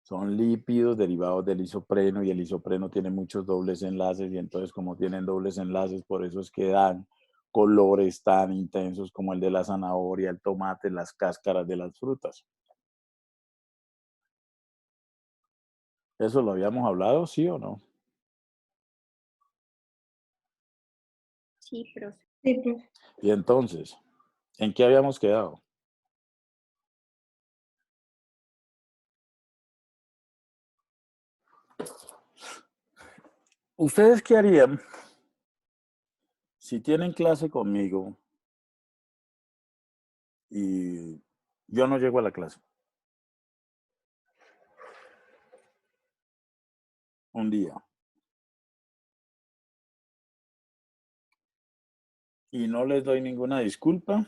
Son lípidos derivados del isopreno y el isopreno tiene muchos dobles enlaces y entonces como tienen dobles enlaces, por eso es que dan colores tan intensos como el de la zanahoria, el tomate, las cáscaras de las frutas. ¿Eso lo habíamos hablado, sí o no? Sí, profe. Y entonces, ¿en qué habíamos quedado? ¿Ustedes qué harían si tienen clase conmigo y yo no llego a la clase? Un día. Y no les doy ninguna disculpa.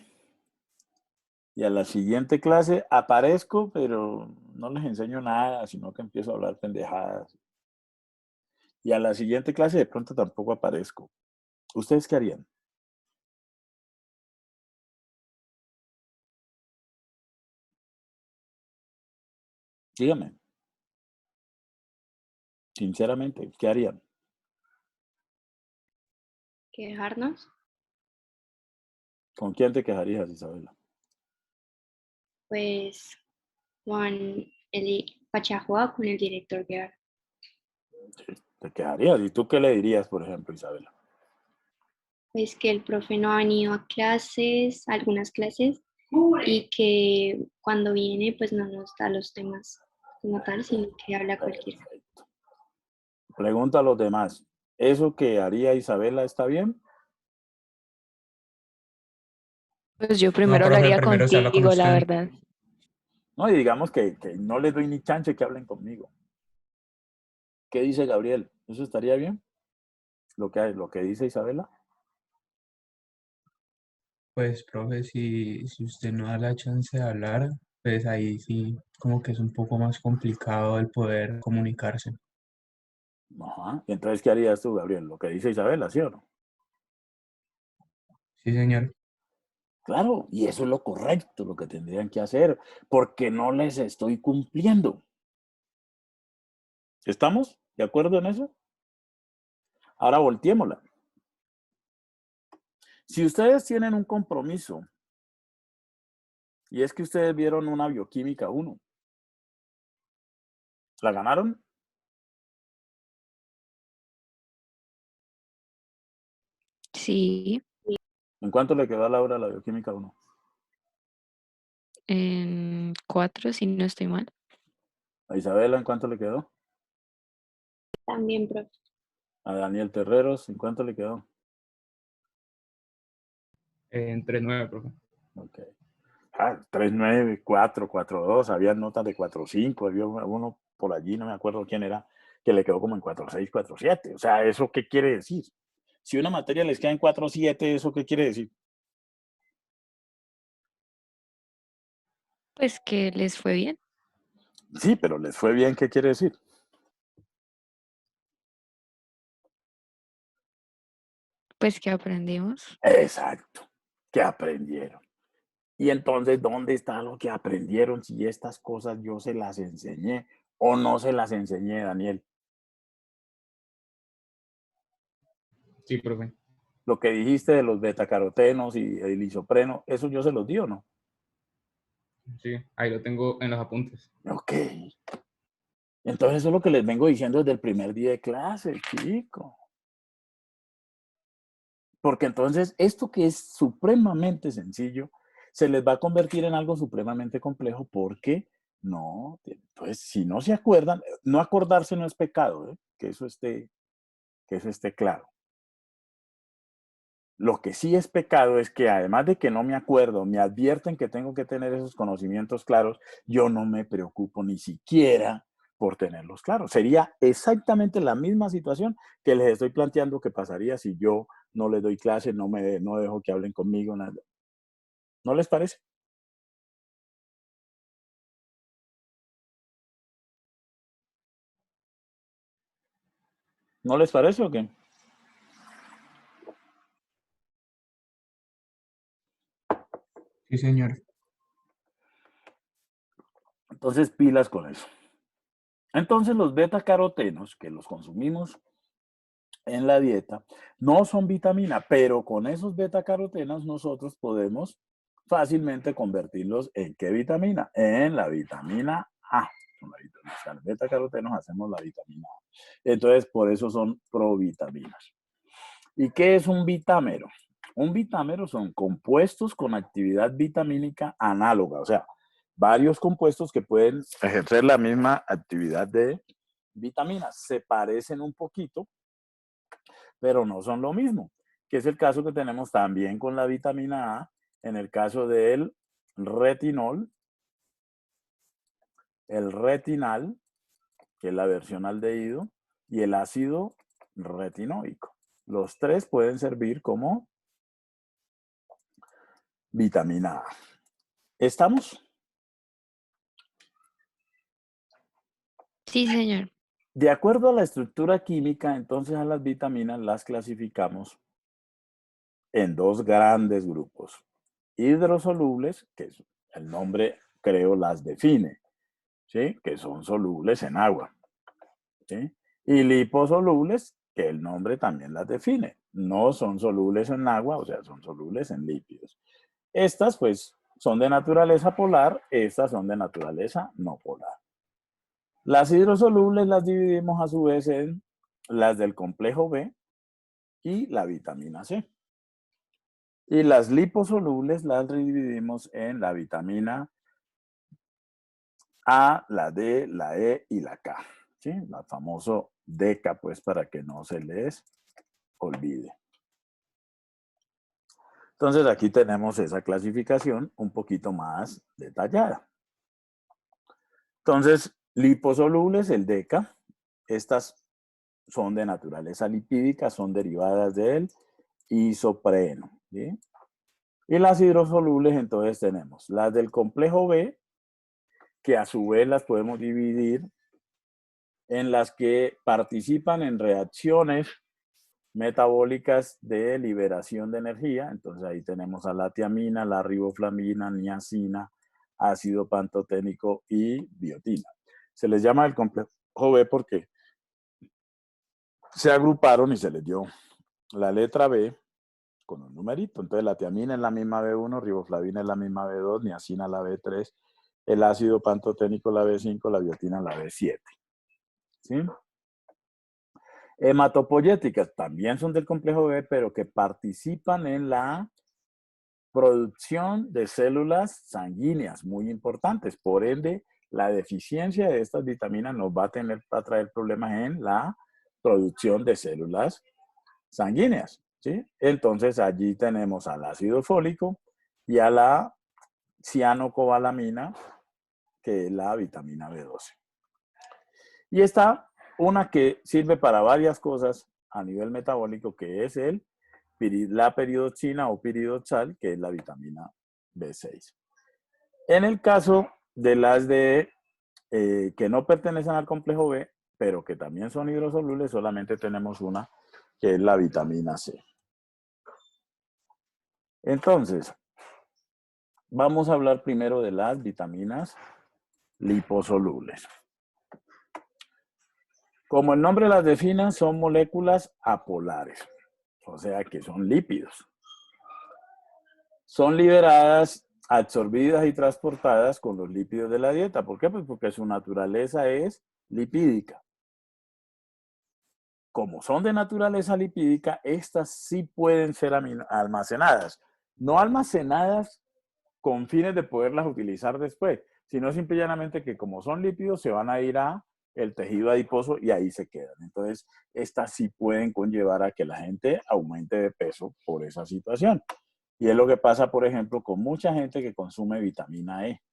Y a la siguiente clase aparezco, pero no les enseño nada, sino que empiezo a hablar pendejadas. Y a la siguiente clase de pronto tampoco aparezco. ¿Ustedes qué harían? Díganme, sinceramente, ¿qué harían? ¿Quejarnos? ¿Con quién te quejarías, Isabela? Pues con el Pachajua, con el director Guerra. Te quejarías. ¿Y tú qué le dirías, por ejemplo, Isabela? Pues que el profe no ha venido a clases, algunas clases, y que cuando viene pues no nos da los temas como tal, sino que habla cualquier cosa. Perfecto. Pregunta a los demás. ¿Eso que haría Isabela está bien? Pues yo No, primero profe, hablaría primero se habla con contigo, la usted. verdad. No, y digamos que no les doy ni chance que hablen conmigo. ¿Qué dice Gabriel? ¿Eso estaría bien? ¿Lo que dice Isabela? Pues, profe, si usted no da la chance de hablar, pues ahí sí, como que es un poco más complicado el poder comunicarse. Ajá. ¿Y entonces qué harías tú, Gabriel? Lo que dice Isabela, ¿sí o no? Sí, señor. Claro, y eso es lo correcto, lo que tendrían que hacer, porque no les estoy cumpliendo. ¿Estamos de acuerdo en eso? Ahora volteémosla. Si ustedes tienen un compromiso, y es que ustedes vieron una bioquímica 1, ¿la ganaron? Sí, ¿En cuánto le quedó a Laura la bioquímica 1? en 4, si no estoy mal. ¿A Isabela en cuánto le quedó? También, profe. ¿A Daniel Terreros en cuánto le quedó? En 3.9, profe. Ok. 3.9, 4, 4.2, había notas de 4.5, había uno por allí, no me acuerdo quién era, que le quedó como en 4.6, 4.7. O sea, ¿eso qué quiere decir? Si una materia les queda en 4.7, ¿eso qué quiere decir? Pues que les fue bien. Sí, pero les fue bien, ¿qué quiere decir? Pues que aprendimos. Exacto, que aprendieron. Y entonces, ¿dónde está lo que aprendieron si estas cosas yo se las enseñé o no se las enseñé, Daniel? Sí, profe. Lo que dijiste de los betacarotenos y el isopreno, eso yo se los di o no. Sí, ahí lo tengo en los apuntes. Ok. Entonces eso es lo que les vengo diciendo desde el primer día de clase, chico. Porque entonces esto que es supremamente sencillo se les va a convertir en algo supremamente complejo porque no, entonces si no se acuerdan, no acordarse no es pecado, ¿eh? Que eso esté claro. Lo que sí es pecado es que además de que no me acuerdo, me advierten que tengo que tener esos conocimientos claros, yo no me preocupo ni siquiera por tenerlos claros. Sería exactamente la misma situación que les estoy planteando que pasaría si yo no les doy clase, no dejo que hablen conmigo, nada. ¿No les parece? ¿No les parece o qué? Sí, señor. Entonces, pilas con eso. Entonces, los beta-carotenos, que los consumimos en la dieta, no son vitamina, pero con esos beta-carotenos nosotros podemos fácilmente convertirlos en ¿qué vitamina? En la vitamina A. Con la vitamina A. Los beta-carotenos hacemos la vitamina A. Entonces, por eso son provitaminas. ¿Y qué es un vitámero? Un vitámero son compuestos con actividad vitamínica análoga, o sea, varios compuestos que pueden ejercer la misma actividad de vitaminas. Se parecen un poquito, pero no son lo mismo, que es el caso que tenemos también con la vitamina A, en el caso del retinol, el retinal, que es la versión aldehído, y el ácido retinoico. Los tres pueden servir como vitamina A. ¿Estamos? Sí, señor. De acuerdo a la estructura química, entonces a las vitaminas las clasificamos en dos grandes grupos. Hidrosolubles, que es el nombre creo las define, ¿sí? Que son solubles en agua, ¿sí? Y liposolubles, que el nombre también las define. No son solubles en agua, o sea, son solubles en lípidos. Estas, pues, son de naturaleza polar, estas son de naturaleza no polar. Las hidrosolubles las dividimos a su vez en las del complejo B y la vitamina C. Y las liposolubles las dividimos en la vitamina A, la D, la E y la K. ¿Sí? La famoso DECA, pues, para que no se les olvide. Entonces, aquí tenemos esa clasificación un poquito más detallada. Entonces, liposolubles, el DECA, estas son de naturaleza lipídica, son derivadas del isopreno. ¿Sí? Y las hidrosolubles, entonces tenemos las del complejo B, que a su vez las podemos dividir en las que participan en reacciones metabólicas de liberación de energía. Entonces ahí tenemos a la tiamina, la riboflavina, niacina, ácido pantoténico y biotina. Se les llama el complejo B porque se agruparon y se les dio la letra B con un numerito. Entonces la tiamina es la misma B1, riboflavina es la misma B2, niacina la B3, el ácido pantoténico la B5, la biotina la B7. ¿Sí? Hematopoyéticas también son del complejo B, pero que participan en la producción de células sanguíneas muy importantes. Por ende, la deficiencia de estas vitaminas nos va a traer problemas en la producción de células sanguíneas. ¿Sí? Entonces, allí tenemos al ácido fólico y a la cianocobalamina, que es la vitamina B12. Y está una que sirve para varias cosas a nivel metabólico, que es la peridoxina o piridoxal, que es la vitamina B6. En el caso de las que no pertenecen al complejo B, pero que también son hidrosolubles, solamente tenemos una, que es la vitamina C. Entonces, vamos a hablar primero de las vitaminas liposolubles. Como el nombre las define, son moléculas apolares, o sea que son lípidos. Son liberadas, absorbidas y transportadas con los lípidos de la dieta. ¿Por qué? Pues porque su naturaleza es lipídica. Como son de naturaleza lipídica, estas sí pueden ser almacenadas. No almacenadas con fines de poderlas utilizar después, sino simple y llanamente que como son lípidos, se van a ir a el tejido adiposo y ahí se quedan. Entonces, estas sí pueden conllevar a que la gente aumente de peso por esa situación. Y es lo que pasa, por ejemplo, con mucha gente que consume vitamina E.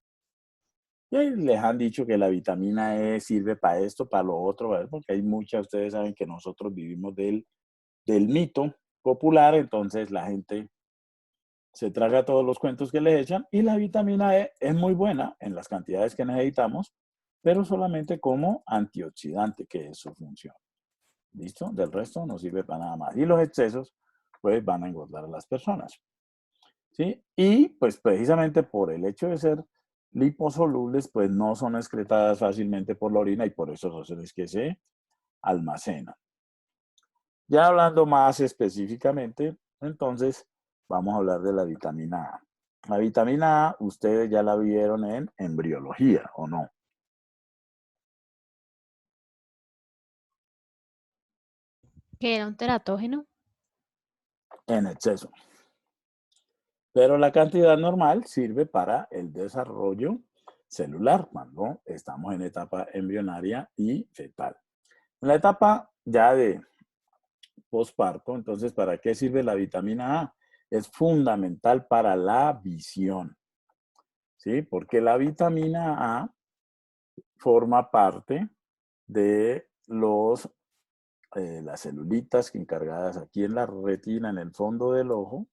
Y les han dicho que la vitamina E sirve para esto, para lo otro, ¿verdad? Porque hay muchas, ustedes saben que nosotros vivimos del mito popular, entonces la gente se traga todos los cuentos que le echan y la vitamina E es muy buena en las cantidades que necesitamos, pero solamente como antioxidante, que es su función. ¿Listo? Del resto no sirve para nada más. Y los excesos, pues, van a engordar a las personas. ¿Sí? Y, pues, precisamente por el hecho de ser liposolubles, pues, no son excretadas fácilmente por la orina y por eso es que se almacenan. Ya hablando más específicamente, entonces, vamos a hablar de la vitamina A. La vitamina A, ustedes ya la vieron en embriología, ¿o no? Que era un teratógeno. En exceso. Pero la cantidad normal sirve para el desarrollo celular cuando estamos en etapa embrionaria y fetal. En la etapa ya de posparto, entonces, ¿para qué sirve la vitamina A? Es fundamental para la visión. ¿Sí? Porque la vitamina A forma parte de las celulitas encargadas aquí en la retina, en el fondo del ojo.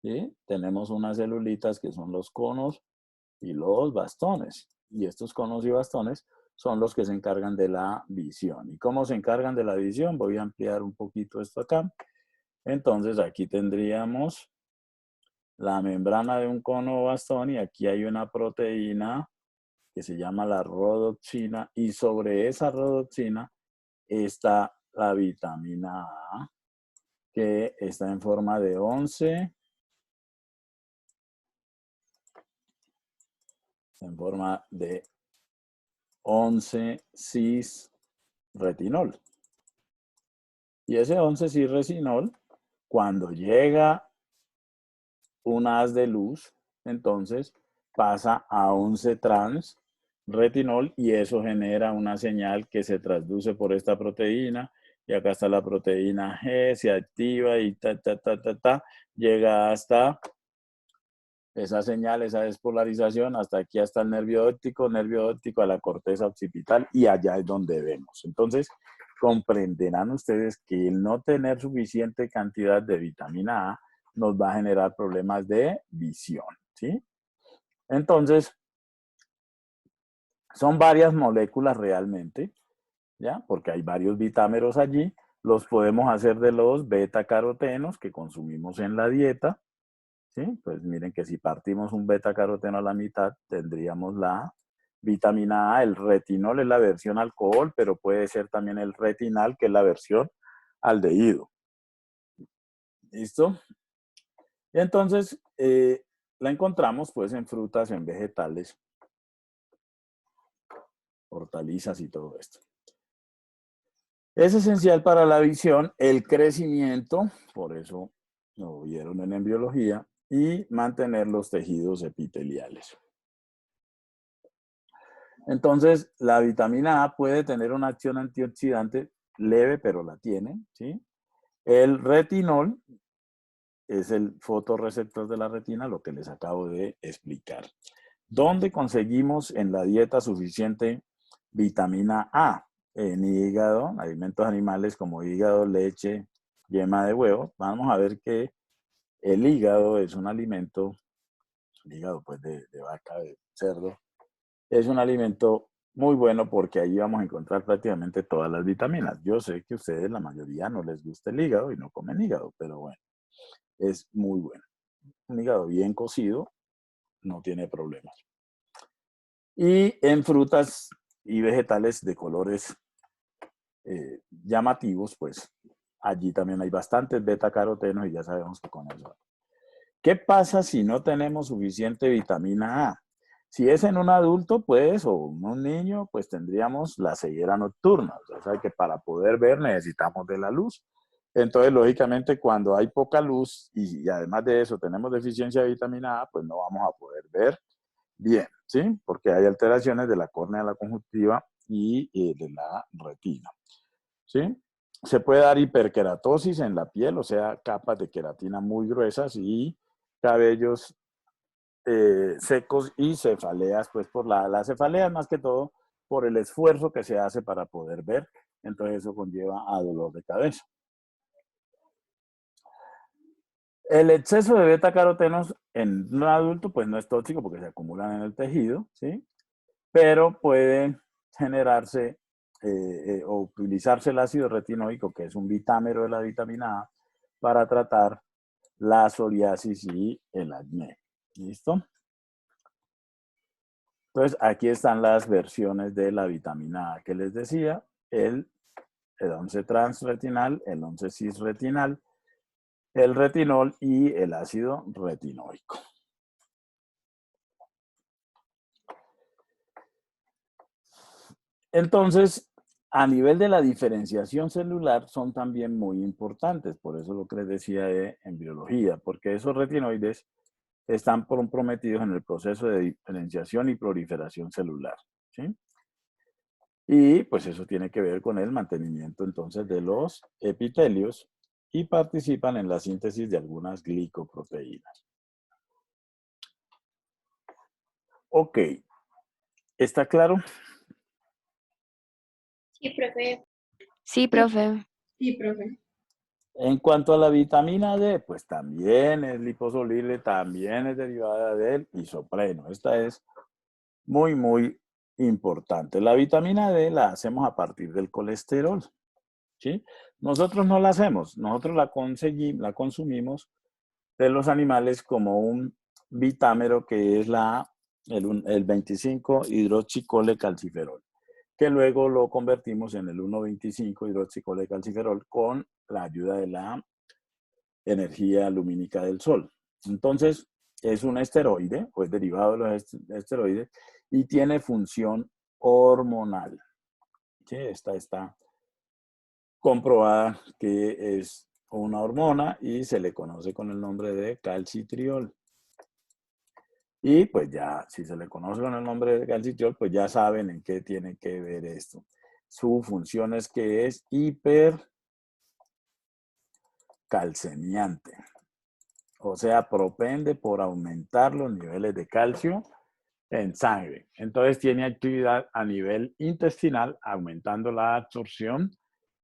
¿Sí? Tenemos unas celulitas que son los conos y los bastones. Y estos conos y bastones son los que se encargan de la visión. ¿Y cómo se encargan de la visión? Voy a ampliar un poquito esto acá. Entonces aquí tendríamos la membrana de un cono o bastón y aquí hay una proteína que se llama la rodoxina y sobre esa rodoxina está la vitamina A, que está en forma de 11, en forma de 11-cis-retinol. Y ese 11-cis-retinol, cuando llega un haz de luz, entonces pasa a 11-trans-retinol y eso genera una señal que se transduce por esta proteína. Y acá está la proteína G, se activa y llega hasta esa señal, esa despolarización, hasta aquí, hasta el nervio óptico a la corteza occipital y allá es donde vemos. Entonces, comprenderán ustedes que el no tener suficiente cantidad de vitamina A nos va a generar problemas de visión, ¿sí? Entonces, son varias moléculas realmente, ¿ya? Porque hay varios vitámeros allí. Los podemos hacer de los beta-carotenos que consumimos en la dieta, ¿sí? Pues miren que si partimos un beta-caroteno a la mitad, tendríamos la vitamina A. El retinol es la versión alcohol, pero puede ser también el retinal, que es la versión aldehído. ¿Listo? Y entonces, la encontramos pues en frutas, en vegetales, hortalizas y todo esto. Es esencial para la visión, el crecimiento, por eso lo vieron en embriología, y mantener los tejidos epiteliales. Entonces, la vitamina A puede tener una acción antioxidante leve, pero la tiene, ¿sí? El retinol es el fotorreceptor de la retina, lo que les acabo de explicar. ¿Dónde conseguimos en la dieta suficiente vitamina A? En hígado, alimentos animales como hígado, leche, yema de huevo. Vamos a ver que el hígado es un alimento, el hígado pues de vaca, de cerdo, es un alimento muy bueno porque ahí vamos a encontrar prácticamente todas las vitaminas. Yo sé que a ustedes, la mayoría, no les gusta el hígado y no comen hígado, pero bueno, es muy bueno. Un hígado bien cocido no tiene problemas. Y en frutas y vegetales de colores llamativos, pues allí también hay bastantes beta-carotenos y ya sabemos que con eso. ¿Qué pasa si no tenemos suficiente vitamina A? Si es en un adulto, pues, o un niño, pues tendríamos la ceguera nocturna. O sea que para poder ver necesitamos de la luz. Entonces, lógicamente, cuando hay poca luz y además de eso tenemos deficiencia de vitamina A, pues no vamos a poder ver bien, ¿sí? Porque hay alteraciones de la córnea, de la conjuntiva y de la retina, ¿sí? Se puede dar hiperkeratosis en la piel, o sea, capas de queratina muy gruesas y cabellos secos y cefaleas, pues por la cefalea más que todo por el esfuerzo que se hace para poder ver, entonces eso conlleva a dolor de cabeza. El exceso de beta-carotenos en un adulto pues no es tóxico porque se acumulan en el tejido, ¿sí? Pero puede generarse o utilizarse el ácido retinoico, que es un vitámero de la vitamina A, para tratar la psoriasis y el acné. ¿Listo? Entonces, aquí están las versiones de la vitamina A que les decía, el 11-transretinal, el 11-cisretinal, el retinol y el ácido retinoico. Entonces, a nivel de la diferenciación celular son también muy importantes, por eso lo que les decía de embriología, porque esos retinoides están comprometidos en el proceso de diferenciación y proliferación celular, ¿sí? Y pues eso tiene que ver con el mantenimiento entonces de los epitelios y participan en la síntesis de algunas glicoproteínas. Ok, ¿está claro? Sí, profe. Sí, profe. Sí, profe. En cuanto a la vitamina D, pues también es liposoluble, también es derivada del isopreno. Esta es muy, muy importante. La vitamina D la hacemos a partir del colesterol, ¿sí? Nosotros no la hacemos, nosotros la consumimos de los animales como un vitámero que es el 25-hidroxicolecalciferol, que luego lo convertimos en el 1,25-hidroxicolecalciferol con la ayuda de la energía lumínica del sol. Entonces, es un esteroide, o es derivado de los esteroides, y tiene función hormonal. ¿Sí? Esta está comprobada que es una hormona y se le conoce con el nombre de calcitriol. Y pues ya, si se le conoce con el nombre de calcitriol, pues ya saben en qué tiene que ver esto. Su función es que es hipercalcemiante. O sea, propende por aumentar los niveles de calcio en sangre. Entonces tiene actividad a nivel intestinal, aumentando la absorción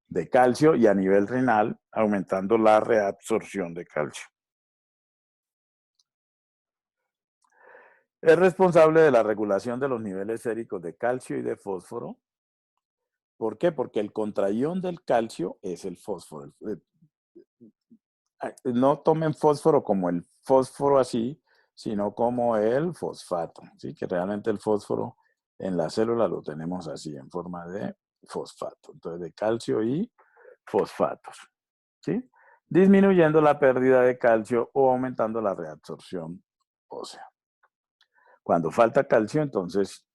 de calcio y a nivel renal, aumentando la reabsorción de calcio. Es responsable de la regulación de los niveles séricos de calcio y de fósforo. ¿Por qué? Porque el contraión del calcio es el fósforo. No tomen fósforo como el fósforo así, sino como el fosfato, ¿sí? Que realmente el fósforo en la célula lo tenemos así, en forma de fosfato. Entonces, de calcio y fosfatos, ¿sí? Disminuyendo la pérdida de calcio o aumentando la reabsorción ósea. Cuando falta calcio, entonces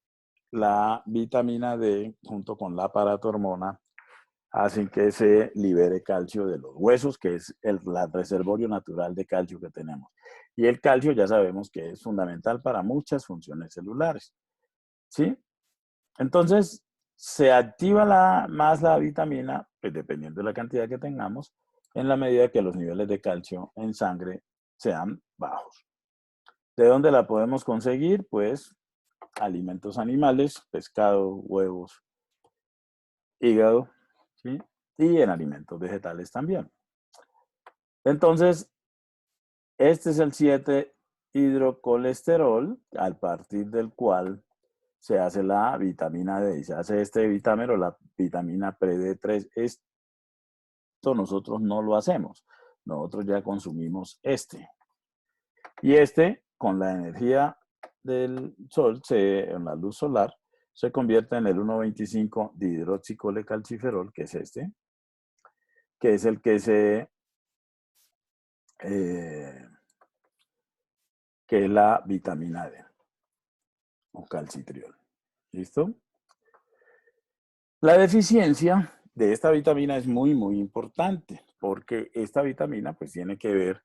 la vitamina D junto con la paratormona hacen que se libere calcio de los huesos, que es el reservorio natural de calcio que tenemos. Y el calcio ya sabemos que es fundamental para muchas funciones celulares, ¿sí? Entonces, se activa más la vitamina, pues dependiendo de la cantidad que tengamos, en la medida que los niveles de calcio en sangre sean bajos. ¿De dónde la podemos conseguir? Pues alimentos animales, pescado, huevos, hígado, ¿sí? Y en alimentos vegetales también. Entonces, este es el 7-hidrocolesterol, al partir del cual se hace la vitamina D. Y se hace este vitamero, la vitamina pre-D3. Esto nosotros no lo hacemos. Nosotros ya consumimos este. Y este, con la energía del sol, en la luz solar, se convierte en el 1,25 dihidroxicolecalciferol, que es este, que es el que que es la vitamina D, o calcitriol. ¿Listo? La deficiencia de esta vitamina es muy, muy importante, porque esta vitamina pues tiene que ver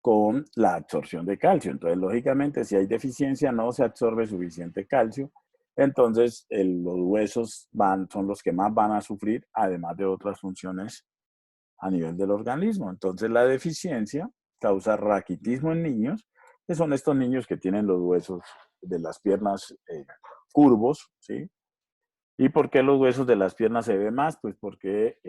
con la absorción de calcio. Entonces, lógicamente, si hay deficiencia, no se absorbe suficiente calcio, entonces los huesos son los que más van a sufrir, además de otras funciones a nivel del organismo. Entonces, la deficiencia causa raquitismo en niños, que son estos niños que tienen los huesos de las piernas curvos, ¿sí? ¿Y por qué los huesos de las piernas se ven más? Pues porque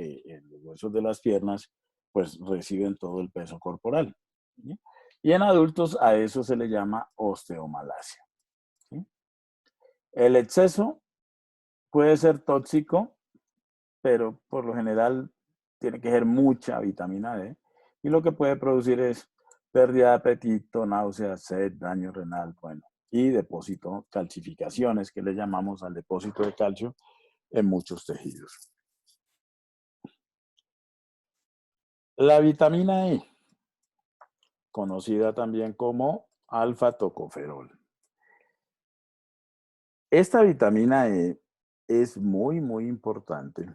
los huesos de las piernas pues reciben todo el peso corporal, ¿sí? Y en adultos a eso se le llama osteomalacia, ¿sí? El exceso puede ser tóxico, pero por lo general tiene que ser mucha vitamina D, y lo que puede producir es pérdida de apetito, náuseas, sed, daño renal, bueno, y depósito, calcificaciones, que le llamamos al depósito de calcio en muchos tejidos. La vitamina E, conocida también como alfa-tocoferol. Esta vitamina E es muy, muy importante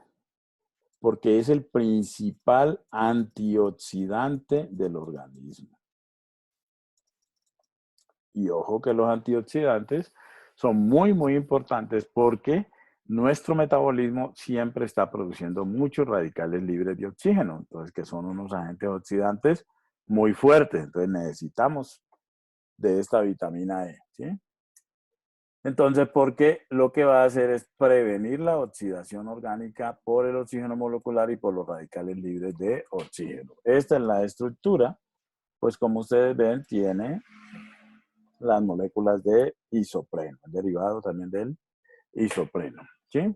porque es el principal antioxidante del organismo. Y ojo que los antioxidantes son muy, muy importantes porque nuestro metabolismo siempre está produciendo muchos radicales libres de oxígeno, entonces que son unos agentes oxidantes muy fuertes. Entonces necesitamos de esta vitamina E, ¿sí? Entonces, porque lo que va a hacer es prevenir la oxidación orgánica por el oxígeno molecular y por los radicales libres de oxígeno. Esta es la estructura, pues como ustedes ven, tiene las moléculas de isopreno, el derivado también del isopreno, ¿sí?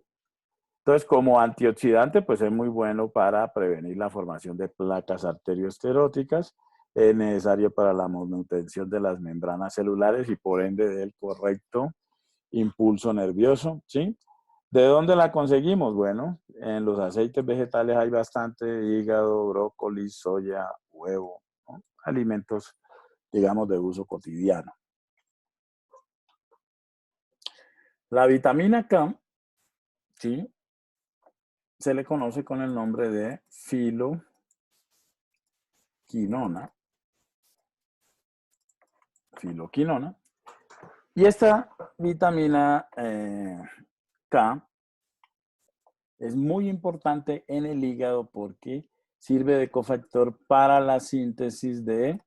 Entonces, como antioxidante, pues es muy bueno para prevenir la formación de placas arterioscleróticas, es necesario para la manutención de las membranas celulares y por ende del correcto impulso nervioso, ¿sí? ¿De dónde la conseguimos? Bueno, en los aceites vegetales hay bastante, hígado, brócoli, soya, huevo, ¿no? Alimentos, digamos, de uso cotidiano. La vitamina K, ¿sí? Se le conoce con el nombre de filoquinona. Y esta vitamina K es muy importante en el hígado porque sirve de cofactor para la síntesis de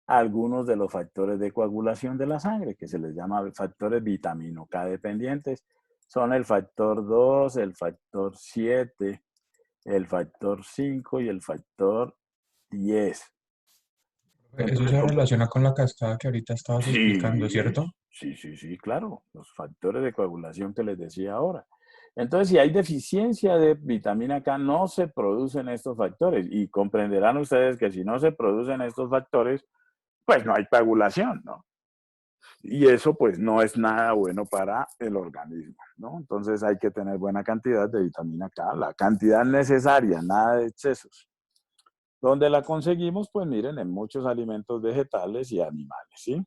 algunos de los factores de coagulación de la sangre, que se les llama factores vitamino K dependientes. Son el factor 2, el factor 7, el factor 5 y el factor 10. Eso se relaciona con la cascada que ahorita estabas explicando, Sí, ¿cierto? Sí, claro. Los factores de coagulación que les decía ahora. Entonces, si hay deficiencia de vitamina K, no se producen estos factores. Y comprenderán ustedes que si no se producen estos factores, pues no hay coagulación, ¿no? Y eso pues no es nada bueno para el organismo, ¿no? Entonces hay que tener buena cantidad de vitamina K, la cantidad necesaria, nada de excesos. ¿Dónde la conseguimos? Pues miren, en muchos alimentos vegetales y animales, ¿sí?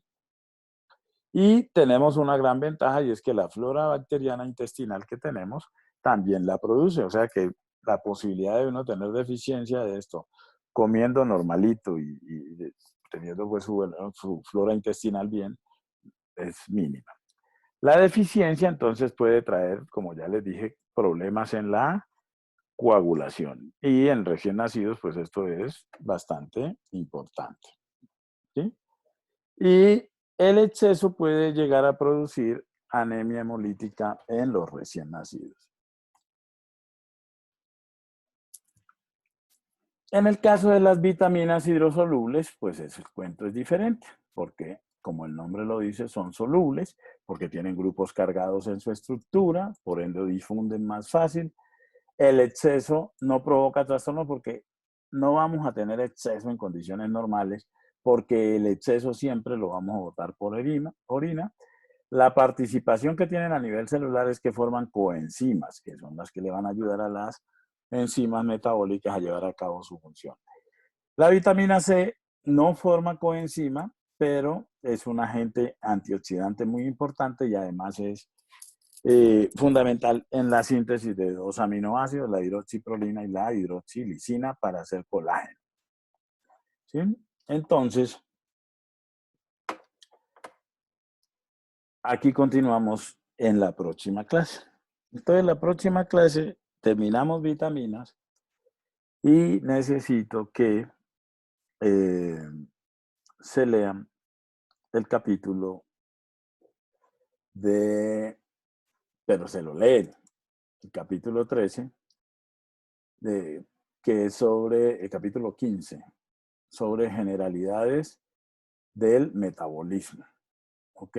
Y tenemos una gran ventaja y es que la flora bacteriana intestinal que tenemos también la produce, o sea que la posibilidad de uno tener deficiencia de esto, comiendo normalito y teniendo pues su flora intestinal bien, es mínima. La deficiencia entonces puede traer, como ya les dije, problemas en la coagulación. Y en recién nacidos, pues esto es bastante importante, ¿sí? Y el exceso puede llegar a producir anemia hemolítica en los recién nacidos. En el caso de las vitaminas hidrosolubles, pues ese cuento es diferente, porque como el nombre lo dice, son solubles, porque tienen grupos cargados en su estructura, por ende difunden más fácil. El exceso no provoca trastorno porque no vamos a tener exceso en condiciones normales, porque el exceso siempre lo vamos a botar por orina. La participación que tienen a nivel celular es que forman coenzimas, que son las que le van a ayudar a las enzimas metabólicas a llevar a cabo su función. La vitamina C no forma coenzima, pero es un agente antioxidante muy importante y además es fundamental en la síntesis de dos aminoácidos, la hidroxiprolina y la hidroxilisina, para hacer colágeno. ¿Sí? Entonces, aquí continuamos en la próxima clase. Entonces, en la próxima clase terminamos vitaminas y necesito que se lean el capítulo pero se lo leen, el capítulo 13, que es sobre el capítulo 15, sobre generalidades del metabolismo. ¿Ok?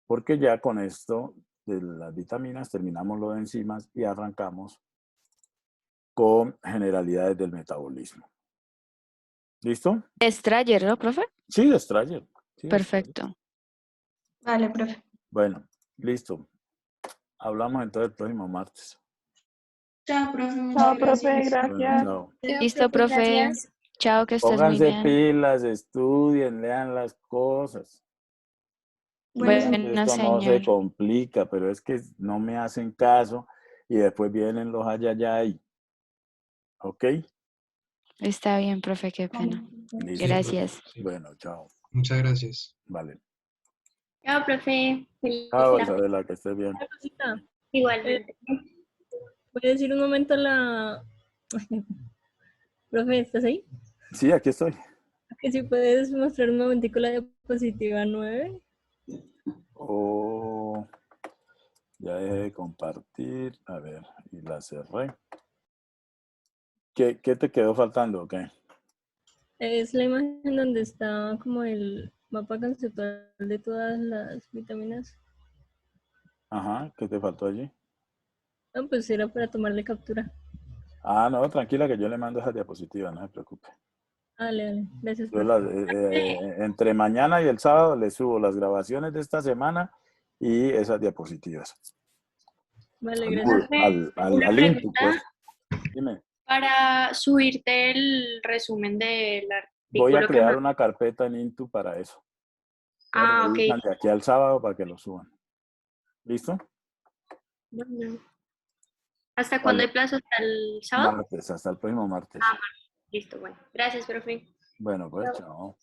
Porque ya con esto de las vitaminas terminamos lo de enzimas y arrancamos con generalidades del metabolismo. ¿Listo? Strayer, ¿no, profe? Sí, de Strayer. Sí, Perfecto. Vale, profe. Bueno, listo. Hablamos entonces el próximo martes. Chao, profe. Muchas Chao, profe, gracias. Bueno, gracias. chao. Listo, profe. Chao, que estés muy Pónganse bien. pilas, estudien, lean las cosas. Bueno, Vean que Bueno, esto no se señor. complica, pero es que no me hacen caso y después vienen los ayayay. ¿Ok? Está bien, profe, qué pena. Listo. Gracias. Bueno, chao. Muchas gracias. Vale. chao, profe. Feliz Chao, tarde. Isabela, que estés bien. Una cosita. Igualmente. Voy a decir un momento Profe, ¿estás ahí? Sí, aquí estoy. Que si puedes mostrar un momentico la diapositiva 9. Oh, ya dejé de compartir. A ver, y la cerré. ¿Qué te quedó faltando? ¿Ok? Es la imagen donde está como el mapa conceptual de todas las vitaminas. Ajá, ¿qué te faltó allí? No, pues era para tomarle captura. Ah, no, tranquila que yo le mando esa diapositiva, no se preocupe. Dale, gracias, Yo profe. entre mañana y el sábado le subo las grabaciones de esta semana y esas diapositivas. Vale, gracias. Una Al input, pues. pregunta Dime. para subirte el resumen del Voy a artículo que crear me... una carpeta en Intu para eso. Ah, Me ok. avisan de aquí al sábado para que lo suban. ¿Listo? Bueno. ¿Hasta cuándo Vale. hay plazo? ¿Hasta el sábado? Martes, hasta el próximo martes. Ah, listo, bueno. Gracias, profe. Bueno, pues, Chao. chao.